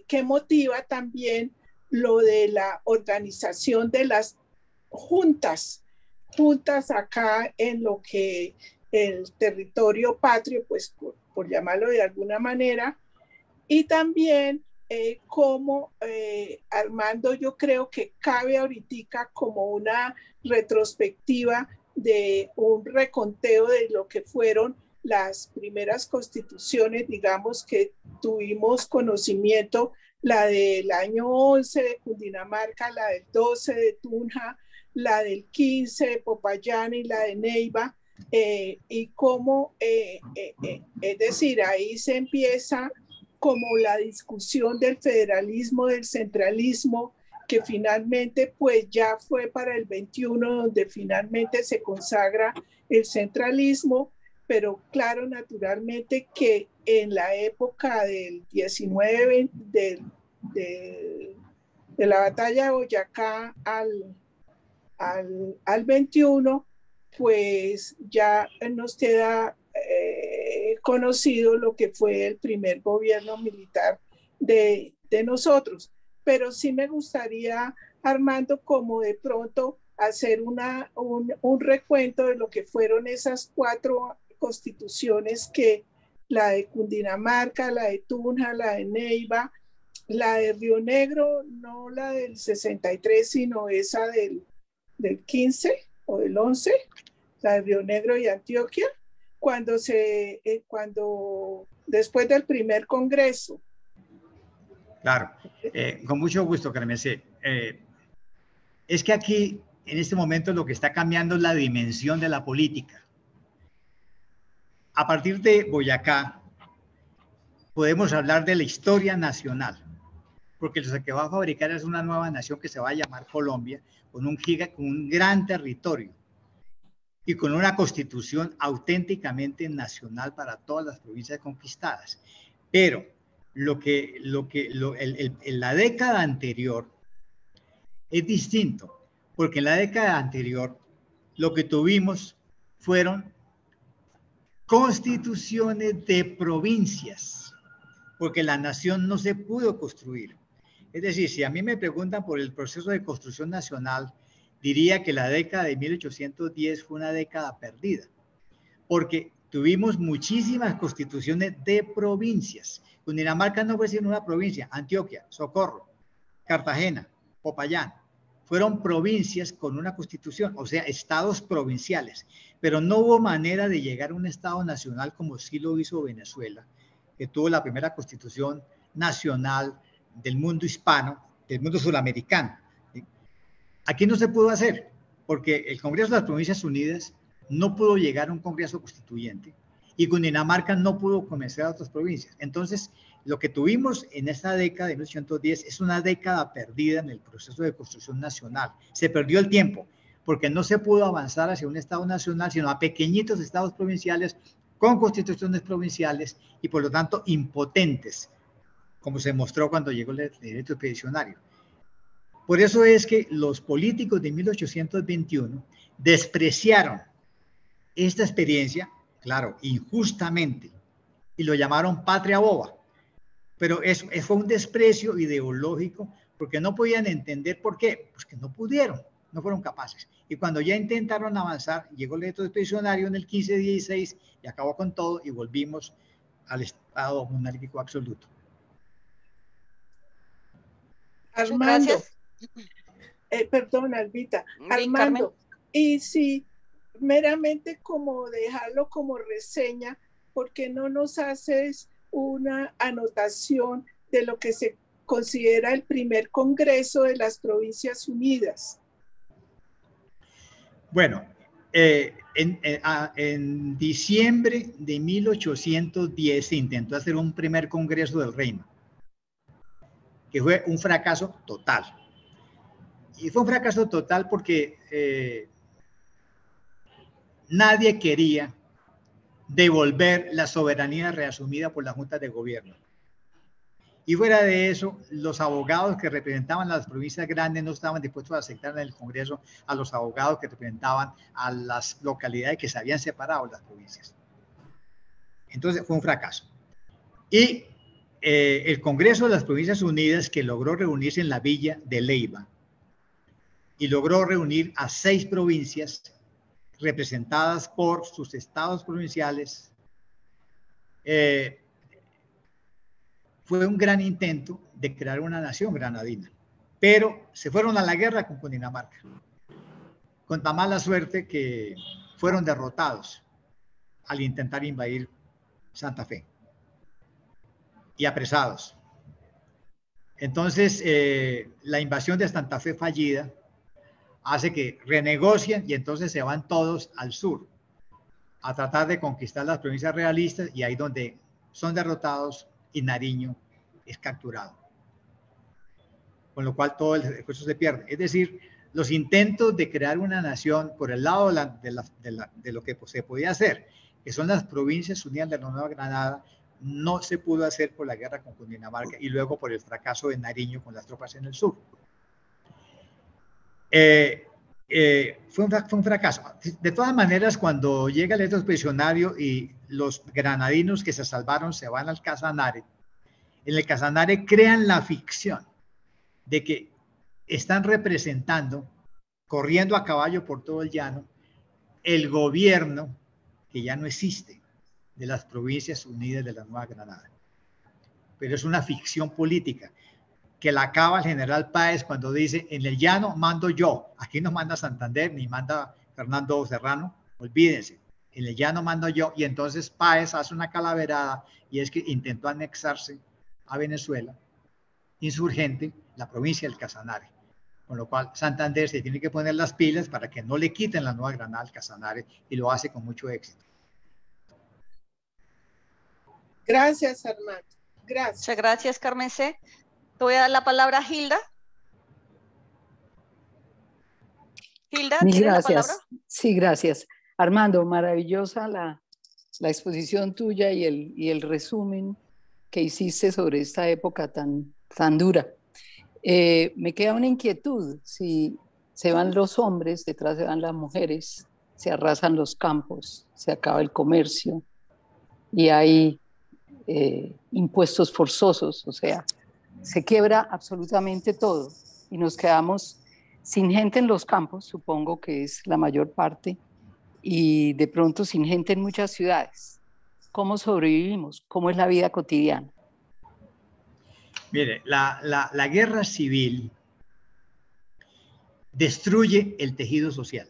que motiva también lo de la organización de las juntas acá en lo que el territorio patrio, pues por llamarlo de alguna manera, y también como Armando, yo creo que cabe ahorita como una retrospectiva de un reconteo de lo que fueron las primeras constituciones, digamos, que tuvimos conocimiento, la del año 11 de Cundinamarca, la del 12 de Tunja, la del 15 de Popayán y la de Neiva, y cómo, es decir, ahí se empieza como la discusión del federalismo, del centralismo, que finalmente pues ya fue para el 21 donde finalmente se consagra el centralismo, pero claro, naturalmente que en la época del 19, de la batalla de Boyacá al 21, pues ya nos queda conocido lo que fue el primer gobierno militar de nosotros. Pero sí me gustaría, Armando, como de pronto hacer un recuento de lo que fueron esas 4 constituciones, que la de Cundinamarca, la de Tunja, la de Neiva, la de Río Negro, no la del 63, sino esa del 15 o del 11, la de Río Negro y Antioquia, cuando después del primer congreso. Claro, con mucho gusto, Carmen C. Es que aquí, en este momento, lo que está cambiando es la dimensión de la política. A partir de Boyacá, podemos hablar de la historia nacional, porque lo que va a fabricar es una nueva nación que se va a llamar Colombia, con un gran territorio y con una constitución auténticamente nacional para todas las provincias conquistadas. Pero en la década anterior es distinto, porque en la década anterior lo que tuvimos fueron constituciones de provincias, porque la nación no se pudo construir. Es decir, si a mí me preguntan por el proceso de construcción nacional, diría que la década de 1810 fue una década perdida, porque tuvimos muchísimas constituciones de provincias. Cundinamarca no fue sino una provincia, Antioquia, Socorro, Cartagena, Popayán, fueron provincias con una constitución, o sea, estados provinciales, pero no hubo manera de llegar a un estado nacional como sí lo hizo Venezuela, que tuvo la primera constitución nacional del mundo hispano, del mundo suramericano. Aquí no se pudo hacer, porque el Congreso de las Provincias Unidas no pudo llegar a un Congreso Constituyente y Cundinamarca no pudo convencer a otras provincias. Entonces, lo que tuvimos en esta década de 1810 es una década perdida en el proceso de construcción nacional. Se perdió el tiempo, porque no se pudo avanzar hacia un Estado nacional, sino a pequeñitos estados provinciales con constituciones provinciales y por lo tanto impotentes, como se mostró cuando llegó el derecho expedicionario. Por eso es que los políticos de 1821 despreciaron esta experiencia, claro, injustamente, y lo llamaron patria boba. Pero fue un desprecio ideológico porque no podían entender por qué, pues que no pudieron, no fueron capaces. Y cuando ya intentaron avanzar, llegó el derecho expedicionario en el 1516 y acabó con todo y volvimos al estado monárquico absoluto. Muchas Armando, gracias. perdón, Albita, Bien, Armando, Carmen. y si meramente como dejarlo como reseña, ¿por qué no nos haces una anotación de lo que se considera el primer Congreso de las Provincias Unidas? Bueno, en diciembre de 1810 se intentó hacer un primer Congreso del Reino, que fue un fracaso total. Y fue un fracaso total porque nadie quería devolver la soberanía reasumida por la Junta de Gobierno. Y fuera de eso, los abogados que representaban a las provincias grandes no estaban dispuestos a aceptar en el Congreso a los abogados que representaban a las localidades que se habían separado de las provincias. Entonces fue un fracaso. Y el Congreso de las Provincias Unidas, que logró reunirse en la villa de Leiva y logró reunir a 6 provincias representadas por sus estados provinciales, fue un gran intento de crear una nación granadina, pero se fueron a la guerra con Cundinamarca, con tan mala suerte que fueron derrotados al intentar invadir Santa Fe y apresados. Entonces, la invasión de Santa Fe fallida hace que renegocien y entonces se van todos al sur a tratar de conquistar las provincias realistas y ahí donde son derrotados y Nariño es capturado. Con lo cual todo el esfuerzo se pierde. Es decir, los intentos de crear una nación por el lado de lo que se podía hacer, que son las provincias unidas de la Nueva Granada, no se pudo hacer por la guerra con Cundinamarca y luego por el fracaso de Nariño con las tropas en el sur. Fue un fracaso. De todas maneras, cuando llega el expedicionario y los granadinos que se salvaron se van al Casanare, en el Casanare crean la ficción de que están representando, corriendo a caballo por todo el llano, el gobierno que ya no existe de las Provincias Unidas de la Nueva Granada. Pero es una ficción política que la acaba el general Páez cuando dice: en el llano mando yo, aquí no manda Santander ni manda Fernando Serrano, olvídense, en el llano mando yo. Y entonces Páez hace una calaverada y es que intentó anexarse a Venezuela, insurgente, la provincia del Casanare, con lo cual Santander se tiene que poner las pilas para que no le quiten la Nueva Granada al Casanare y lo hace con mucho éxito. Gracias, Armando. Gracias. Muchas gracias, Carmen C. Te voy a dar la palabra a Hilda. Hilda, ¿tienes la palabra? Sí, gracias. Armando, maravillosa la exposición tuya y el resumen que hiciste sobre esta época tan dura. Me queda una inquietud: si se van los hombres, detrás se van las mujeres, se arrasan los campos, se acaba el comercio y hay impuestos forzosos, o sea, se quiebra absolutamente todo y nos quedamos sin gente en los campos, supongo que es la mayor parte, y de pronto sin gente en muchas ciudades. ¿Cómo sobrevivimos? ¿Cómo es la vida cotidiana? Mire, la guerra civil destruye el tejido social.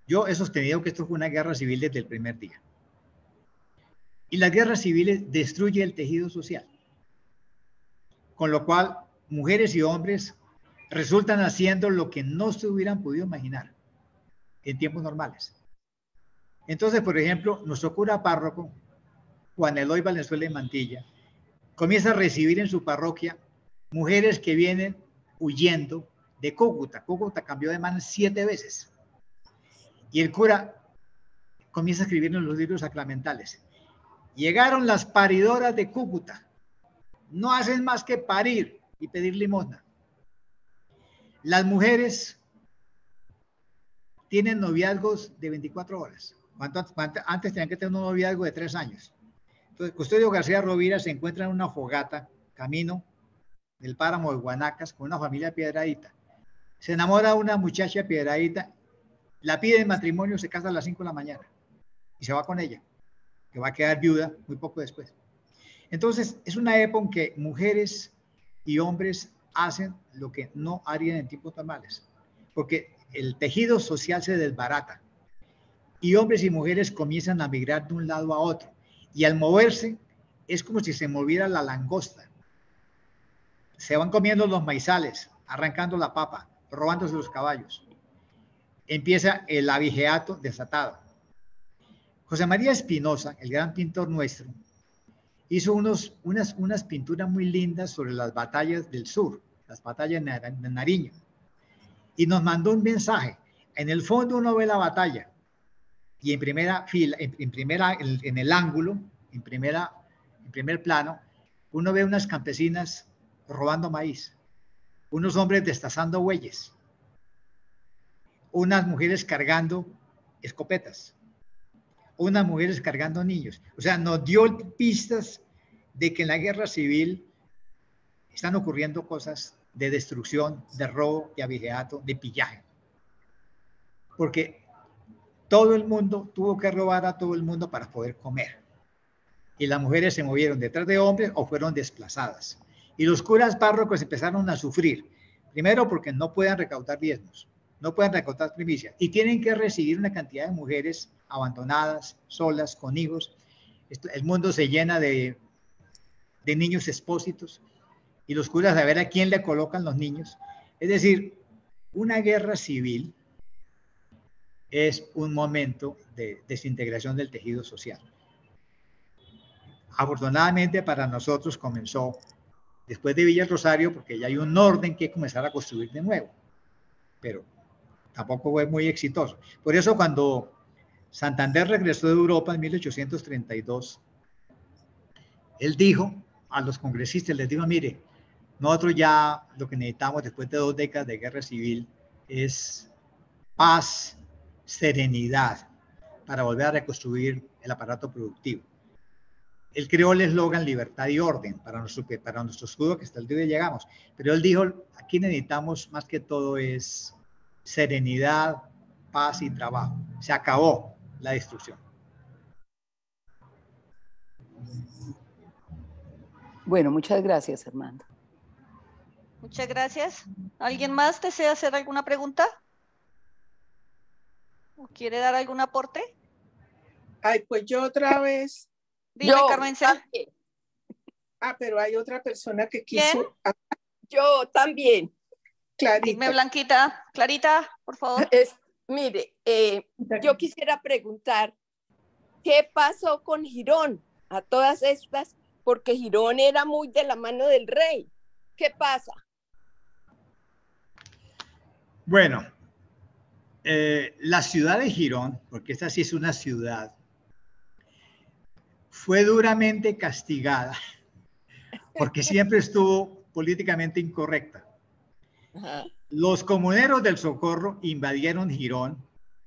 Yo he sostenido que esto fue una guerra civil desde el primer día. Y las guerras civiles destruyen el tejido social. Con lo cual, mujeres y hombres resultan haciendo lo que no se hubieran podido imaginar en tiempos normales. Entonces, por ejemplo, nuestro cura párroco, Juan Eloy Valenzuela y Mantilla, comienza a recibir en su parroquia mujeres que vienen huyendo de Cúcuta. Cúcuta cambió de manos 7 veces. Y el cura comienza a escribir en los libros sacramentales. Llegaron las paridoras de Cúcuta. No hacen más que parir y pedir limosna. Las mujeres tienen noviazgos de 24 horas. Antes tenían que tener un noviazgo de 3 años. Entonces, Custodio García Rovira se encuentra en una fogata, camino del páramo de Guanacas, con una familia piedradita. Se enamora de una muchacha piedradita, la pide en matrimonio, se casa a las 5 de la mañana y se va con ella, que va a quedar viuda muy poco después. Entonces, es una época en que mujeres y hombres hacen lo que no harían en tiempos normales, porque el tejido social se desbarata y hombres y mujeres comienzan a migrar de un lado a otro. Y al moverse, es como si se moviera la langosta. Se van comiendo los maizales, arrancando la papa, robándose los caballos. Empieza el abigeato desatado. José María Espinosa, el gran pintor nuestro, hizo unas pinturas muy lindas sobre las batallas del sur, las batallas de Nariño. Y nos mandó un mensaje. En el fondo uno ve la batalla. Y en primera fila, en el ángulo, en primer plano, uno ve unas campesinas robando maíz, unos hombres destazando bueyes, unas mujeres cargando escopetas, unas mujeres cargando niños. O sea, nos dio pistas de que en la guerra civil están ocurriendo cosas de destrucción, de robo, de abigeato, de pillaje. Porque todo el mundo tuvo que robar a todo el mundo para poder comer. Y las mujeres se movieron detrás de hombres o fueron desplazadas. Y los curas párrocos empezaron a sufrir. Primero porque no pueden recaudar diezmos, no pueden recaudar primicias. Y tienen que recibir una cantidad de mujeres abandonadas, solas, con hijos. El mundo se llena de niños expósitos. Y los curas a ver a quién le colocan los niños. Es decir, una guerra civil es un momento de desintegración del tejido social. Afortunadamente para nosotros comenzó después de Villa Rosario, porque ya hay un orden que comenzar a construir de nuevo, pero tampoco fue muy exitoso. Por eso cuando Santander regresó de Europa en 1832, él dijo a los congresistas, les dijo, mire, nosotros ya lo que necesitamos después de 2 décadas de guerra civil es paz, serenidad, para volver a reconstruir el aparato productivo. Él creó el eslogan libertad y orden para nuestro escudo que hasta el día de hoy llegamos. Pero él dijo, aquí necesitamos más que todo es serenidad, paz y trabajo. Se acabó la destrucción. Bueno, muchas gracias, Armando. Muchas gracias. ¿Alguien más desea hacer alguna pregunta? ¿O quiere dar algún aporte? Ay, pues yo otra vez. Dime, Carmen. Pero hay otra persona que quiso. Yo también. Clarita. Dime, Blanquita. Clarita, por favor. Mire, yo quisiera preguntar, ¿qué pasó con Girón a todas estas? Porque Girón era muy de la mano del rey. ¿Qué pasa? Bueno, la ciudad de Girón, porque esta sí es una ciudad, fue duramente castigada porque siempre estuvo políticamente incorrecta. Ajá. Los comuneros del Socorro invadieron Girón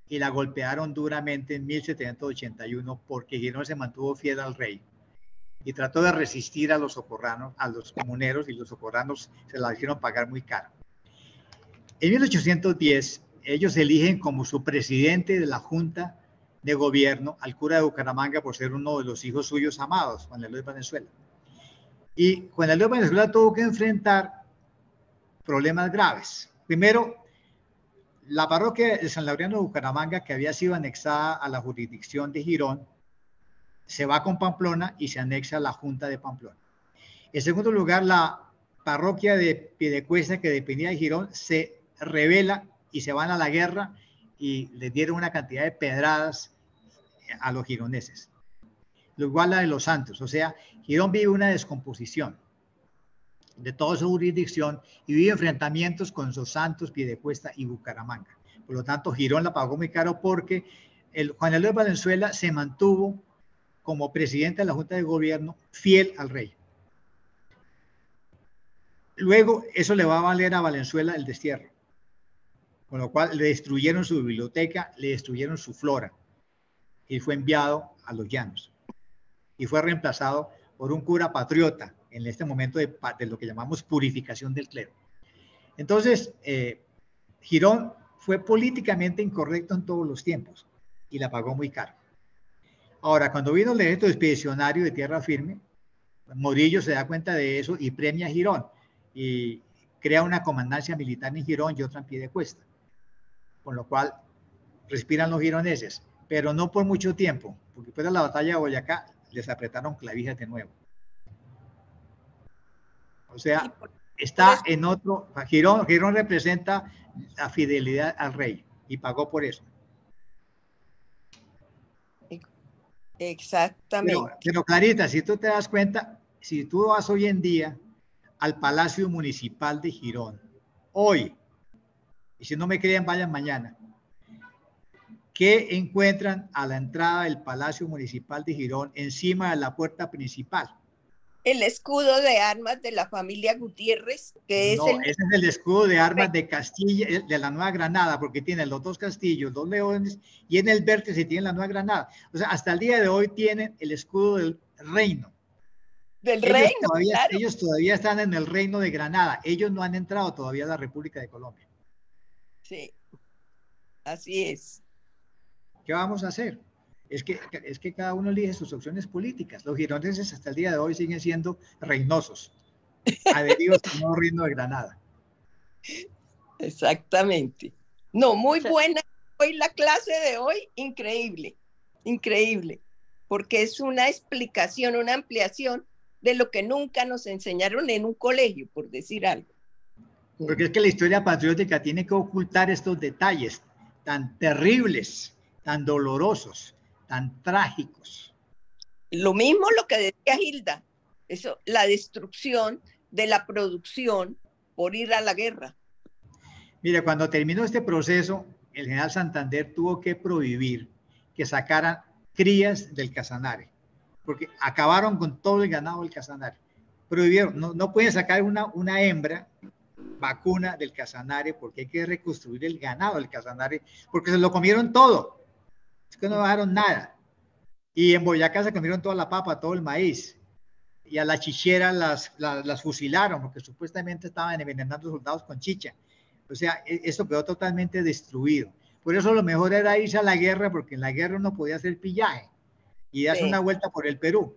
y la golpearon duramente en 1781 porque Girón se mantuvo fiel al rey y trató de resistir a los socorranos, a los comuneros, y los socorranos se la hicieron pagar muy caro. En 1810, ellos eligen como su presidente de la Junta de Gobierno al cura de Bucaramanga por ser uno de los hijos suyos amados, Juan Eloy Valenzuela. Y Juan Eloy Valenzuela tuvo que enfrentar problemas graves. Primero, la parroquia de San Laureano de Bucaramanga, que había sido anexada a la jurisdicción de Girón, se va con Pamplona y se anexa a la Junta de Pamplona. En segundo lugar, la parroquia de Piedecuesta, que dependía de Girón, se rebela y se van a la guerra y les dieron una cantidad de pedradas a los gironeses. Lo igual la de los Santos, o sea, Girón vive una descomposición de toda su jurisdicción y vive enfrentamientos con Los Santos, Piedecuesta y Bucaramanga. Por lo tanto, Girón la pagó muy caro porque Juan Eloy Valenzuela se mantuvo como presidente de la Junta de Gobierno fiel al rey. Luego, eso le va a valer a Valenzuela el destierro, con lo cual le destruyeron su biblioteca, le destruyeron su flora y fue enviado a los llanos. Y fue reemplazado por un cura patriota en este momento de lo que llamamos purificación del clero. Entonces, Girón fue políticamente incorrecto en todos los tiempos y la pagó muy caro. Ahora, cuando vino el ejército expedicionario de tierra firme, Morillo se da cuenta de eso y premia a Girón y crea una comandancia militar en Girón y otra en Piedecuesta, con lo cual respiran los gironeses, pero no por mucho tiempo, porque después de la batalla de Boyacá les apretaron clavijas de nuevo. O sea, está en otro, Girón representa la fidelidad al rey y pagó por eso. Exactamente. Pero Clarita, si tú te das cuenta, si tú vas hoy en día al Palacio Municipal de Girón, hoy, y si no me creen, vayan mañana, ¿qué encuentran a la entrada del Palacio Municipal de Girón encima de la puerta principal? El escudo de armas de la familia Gutiérrez, que es ese es el escudo de armas de Castilla, de la Nueva Granada, porque tiene los dos castillos, dos leones, y en el vértice tiene la Nueva Granada. O sea, hasta el día de hoy tienen el escudo del reino. Ellos todavía están en el reino de Granada. Ellos no han entrado todavía a la República de Colombia. Sí, así es. ¿Qué vamos a hacer? Es que cada uno elige sus opciones políticas. Los gironeses hasta el día de hoy siguen siendo reinosos, adheridos al nuevo reino de Granada. Exactamente. No, muy buena hoy la clase de hoy, increíble, increíble, porque es una explicación, una ampliación de lo que nunca nos enseñaron en un colegio, por decir algo. Porque es que la historia patriótica tiene que ocultar estos detalles tan terribles, tan dolorosos, tan trágicos. Lo mismo lo que decía Hilda, eso, la destrucción de la producción por ir a la guerra. Mire, cuando terminó este proceso, el general Santander tuvo que prohibir que sacaran crías del Casanare, porque acabaron con todo el ganado del Casanare. Prohibieron, no pueden sacar una hembra vacuna del Casanare porque hay que reconstruir el ganado del Casanare, porque se lo comieron todo. Es que no dejaron nada. Y en Boyacá se comieron toda la papa, todo el maíz. Y a las chicheras las fusilaron porque supuestamente estaban envenenando soldados con chicha. O sea, esto quedó totalmente destruido. Por eso lo mejor era irse a la guerra, porque en la guerra uno podía hacer pillaje y darse una vuelta por el Perú.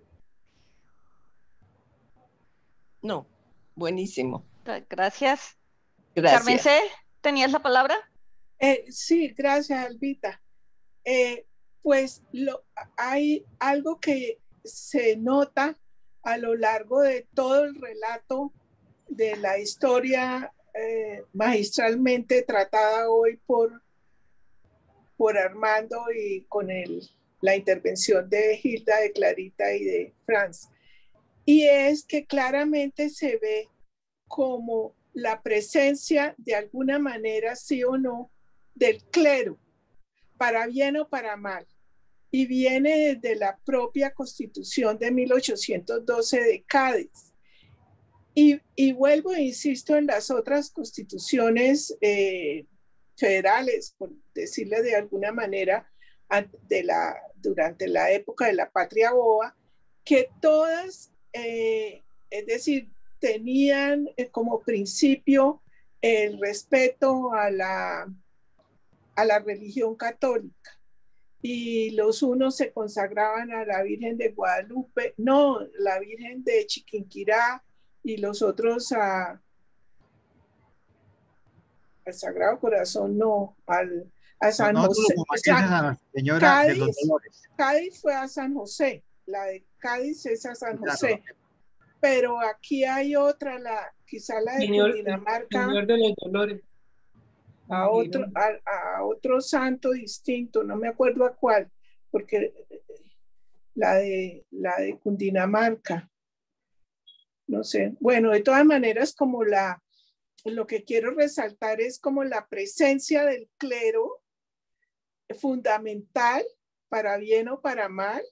No, buenísimo. Gracias. Gracias. Carmen C., ¿tenías la palabra? Sí, gracias, Albita. Pues hay algo que se nota a lo largo de todo el relato de la historia magistralmente tratada hoy por Armando y con la intervención de Hilda, de Clarita y de Franz. Y es que claramente se ve como la presencia, de alguna manera, sí o no, del clero, para bien o para mal. Y viene desde la propia Constitución de 1812 de Cádiz. Y vuelvo e insisto en las otras constituciones federales, por decirle de alguna manera, durante la época de la Patria Boba, que todas, es decir, tenían como principio el respeto a la religión católica. Y los unos se consagraban a la Virgen de Guadalupe, no, la Virgen de Chiquinquirá, y los otros al Sagrado Corazón, no, a San José. Señora Cádiz, de los Dolores. Cádiz fue a San José, la de Cádiz es a San José, pero aquí hay otra, quizá la de Cundinamarca. Señor de los Dolores. A otro santo distinto, no me acuerdo a cuál, porque la de Cundinamarca, no sé. Bueno, de todas maneras, como lo que quiero resaltar es como la presencia del clero fundamental, para bien o para mal,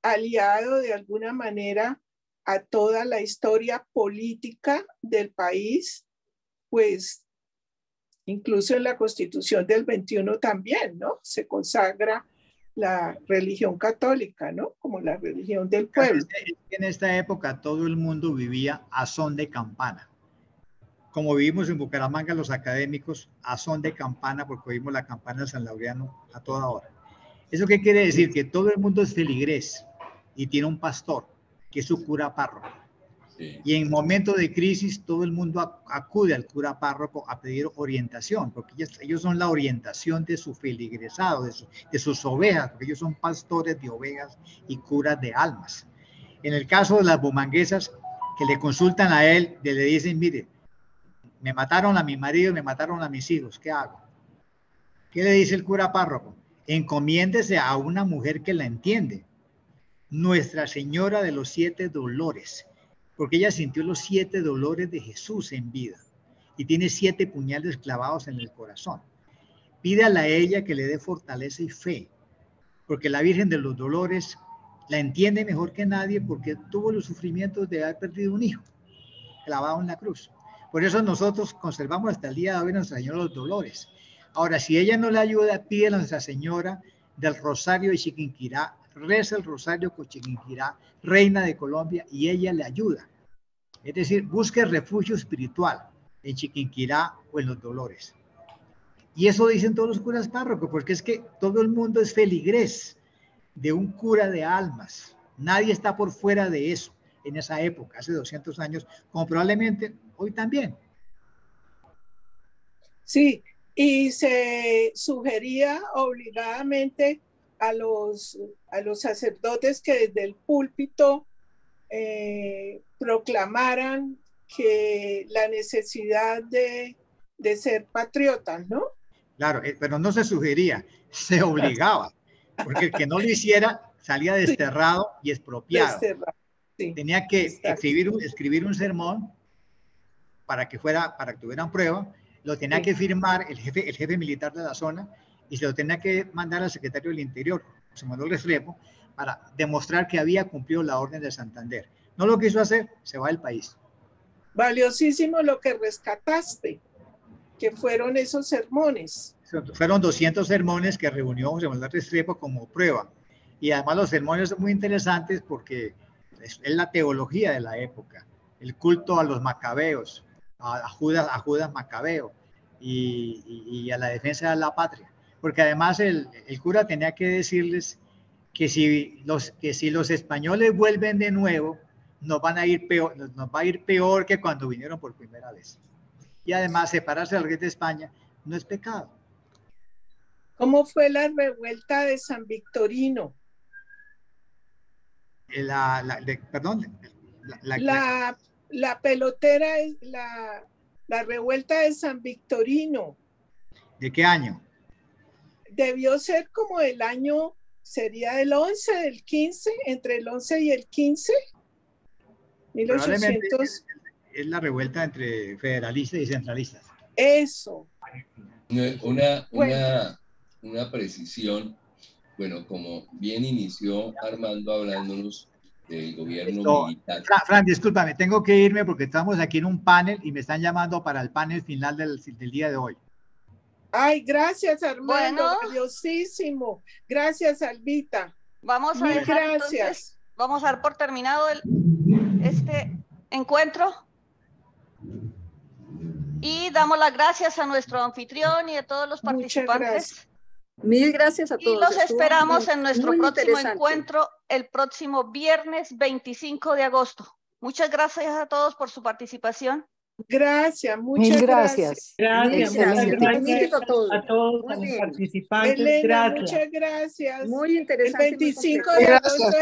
aliado de alguna manera a toda la historia política del país, pues incluso en la Constitución del 21 también, ¿no? Se consagra la religión católica, ¿no? Como la religión del pueblo. En esta época todo el mundo vivía a son de campana. Como vivimos en Bucaramanga los académicos, a son de campana, porque oímos la campana de San Laureano a toda hora. ¿Eso qué quiere decir? Que todo el mundo es feligrés y tiene un pastor, que es su cura párroco. Sí. Y en momentos de crisis todo el mundo acude al cura párroco a pedir orientación, porque ellos son la orientación de su feligresado, de sus ovejas, porque ellos son pastores de ovejas y curas de almas. En el caso de las bumanguesas, que le consultan a él, le dicen, mire, me mataron a mi marido, me mataron a mis hijos, ¿qué hago? ¿Qué le dice el cura párroco? Encomiéndese a una mujer que la entiende, Nuestra Señora de los 7 dolores, porque ella sintió los 7 dolores de Jesús en vida y tiene 7 puñales clavados en el corazón. Pídale a ella que le dé fortaleza y fe, porque la Virgen de los Dolores la entiende mejor que nadie, porque tuvo los sufrimientos de haber perdido un hijo clavado en la cruz. Por eso nosotros conservamos hasta el día de hoy Nuestra Señora de los Dolores. Ahora, si ella no le ayuda, pide a Nuestra Señora del Rosario de Chiquinquirá, reza el Rosario con Chiquinquirá, reina de Colombia, y ella le ayuda. Es decir, busque refugio espiritual en Chiquinquirá o en los Dolores. Y eso dicen todos los curas párrocos, porque es que todo el mundo es feligrés de un cura de almas. Nadie está por fuera de eso en esa época, hace 200 años, como probablemente hoy también. Sí, y se sugería obligadamente a los sacerdotes que desde el púlpito proclamaran que la necesidad de ser patriotas, ¿no? Claro, pero no se sugería, se obligaba, porque el que no lo hiciera salía desterrado y expropiado. Desterrado, sí. Tenía que escribir un sermón para que tuvieran prueba, lo tenía que firmar el jefe militar de la zona y se lo tenía que mandar al secretario del Interior, José Manuel Restrepo, para demostrar que había cumplido la orden de Santander. No lo quiso hacer, se va del país. Valiosísimo lo que rescataste, que fueron esos sermones. Fueron 200 sermones que reunió José Manuel Restrepo como prueba. Y además los sermones son muy interesantes porque es la teología de la época, el culto a los macabeos, a Judas Macabeo y a la defensa de la patria. Porque además el cura tenía que decirles que si los españoles vuelven de nuevo, nos va a ir peor que cuando vinieron por primera vez. Y además separarse del rey de España no es pecado. ¿Cómo fue la revuelta de San Victorino? La pelotera, la revuelta de San Victorino. ¿De qué año? Debió ser como el año, sería del 11, del 15, entre el 11 y el 15. 1800. Es la revuelta entre federalistas y centralistas. Eso. Una precisión. Bueno, como bien inició Armando hablándonos del gobierno militar. Fran, discúlpame, tengo que irme porque estamos aquí en un panel y me están llamando para el panel final del día de hoy. Ay, gracias, Armando, valiosísimo. Gracias, Albita. Vamos a dejar, entonces, vamos a dar por terminado este encuentro y damos las gracias a nuestro anfitrión y a todos los participantes. Mil gracias a todos. Y los esperamos en nuestro próximo encuentro el próximo viernes 25 de agosto. Muchas gracias a todos por su participación. Gracias, muchas gracias. Gracias a todos los participantes. Elena, muchas gracias. Muy interesante. El 25 de agosto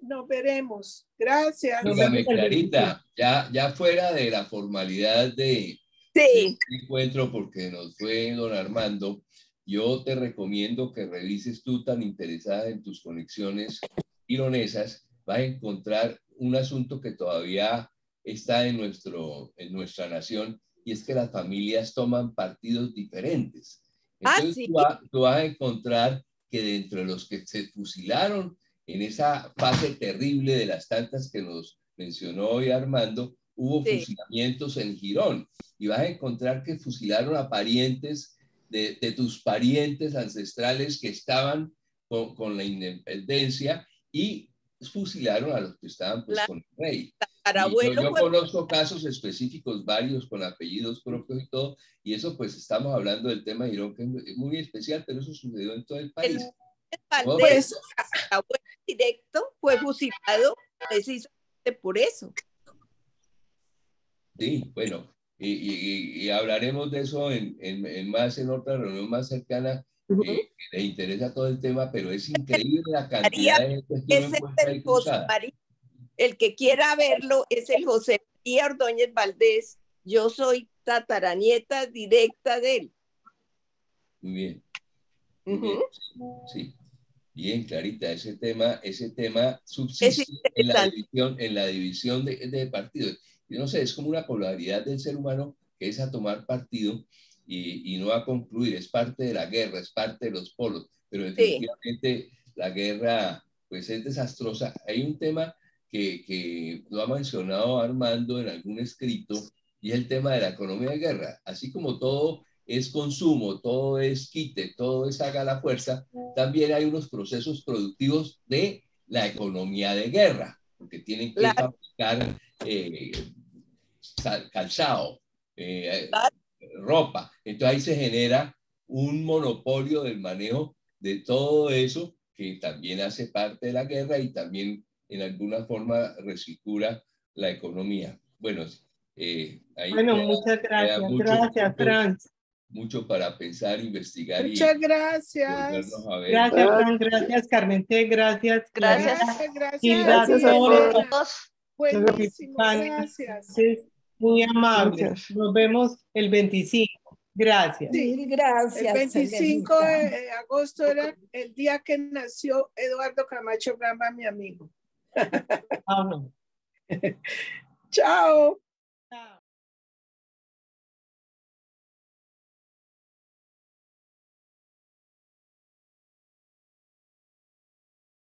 nos veremos. Gracias. Dígame, Clarita, ya fuera de la formalidad de este encuentro, porque nos fue don Armando, yo te recomiendo que revises tú, tan interesada en tus conexiones ironesas, vas a encontrar un asunto que todavía está en nuestra nación, y es que las familias toman partidos diferentes. Entonces sí. tú vas a encontrar que dentro de los que se fusilaron en esa fase terrible de las tantas que nos mencionó hoy Armando, hubo fusilamientos en Girón, y vas a encontrar que fusilaron a parientes de tus parientes ancestrales que estaban con la independencia, y fusilaron a los que estaban pues con el rey. Y yo conozco casos específicos, varios con apellidos propios y todo, y eso pues estamos hablando del tema de Girón, que es muy especial, pero eso sucedió en todo el país. Valdés, abuelo directo, fue fusilado precisamente por eso. Sí, bueno, y hablaremos de eso más en otra reunión más cercana, que le interesa todo el tema, pero es increíble la cantidad de gente que uno encuentra ahí cruzada. El que quiera verlo es el José María Ordóñez Valdés. Yo soy tataranieta directa de él. Muy bien. Muy bien. Sí. Bien, Clarita, ese tema subsiste en la división de partidos. Yo no sé, es como una polaridad del ser humano que es a tomar partido y no a concluir. Es parte de la guerra, es parte de los polos, pero definitivamente la guerra pues es desastrosa. Hay un tema que lo ha mencionado Armando en algún escrito, y es el tema de la economía de guerra. Así como todo es consumo, todo es quite, todo es haga la fuerza, también hay unos procesos productivos de la economía de guerra, porque tienen que fabricar calzado, ropa. Entonces ahí se genera un monopolio del manejo de todo eso, que también hace parte de la guerra y también en alguna forma reestructura la economía. Bueno, muchas gracias. Gracias, Franz. Mucho para pensar, investigar. Muchas gracias. Volvernos a ver. Gracias, Franz. Gracias, Carmente. Gracias. Gracias a todos. Buenísimo. Gracias. Muy amable. Nos vemos el 25. Gracias. Sí, gracias. El 25 de agosto era el día que nació Eduardo Camacho Gama, mi amigo. Ah, no. Chao.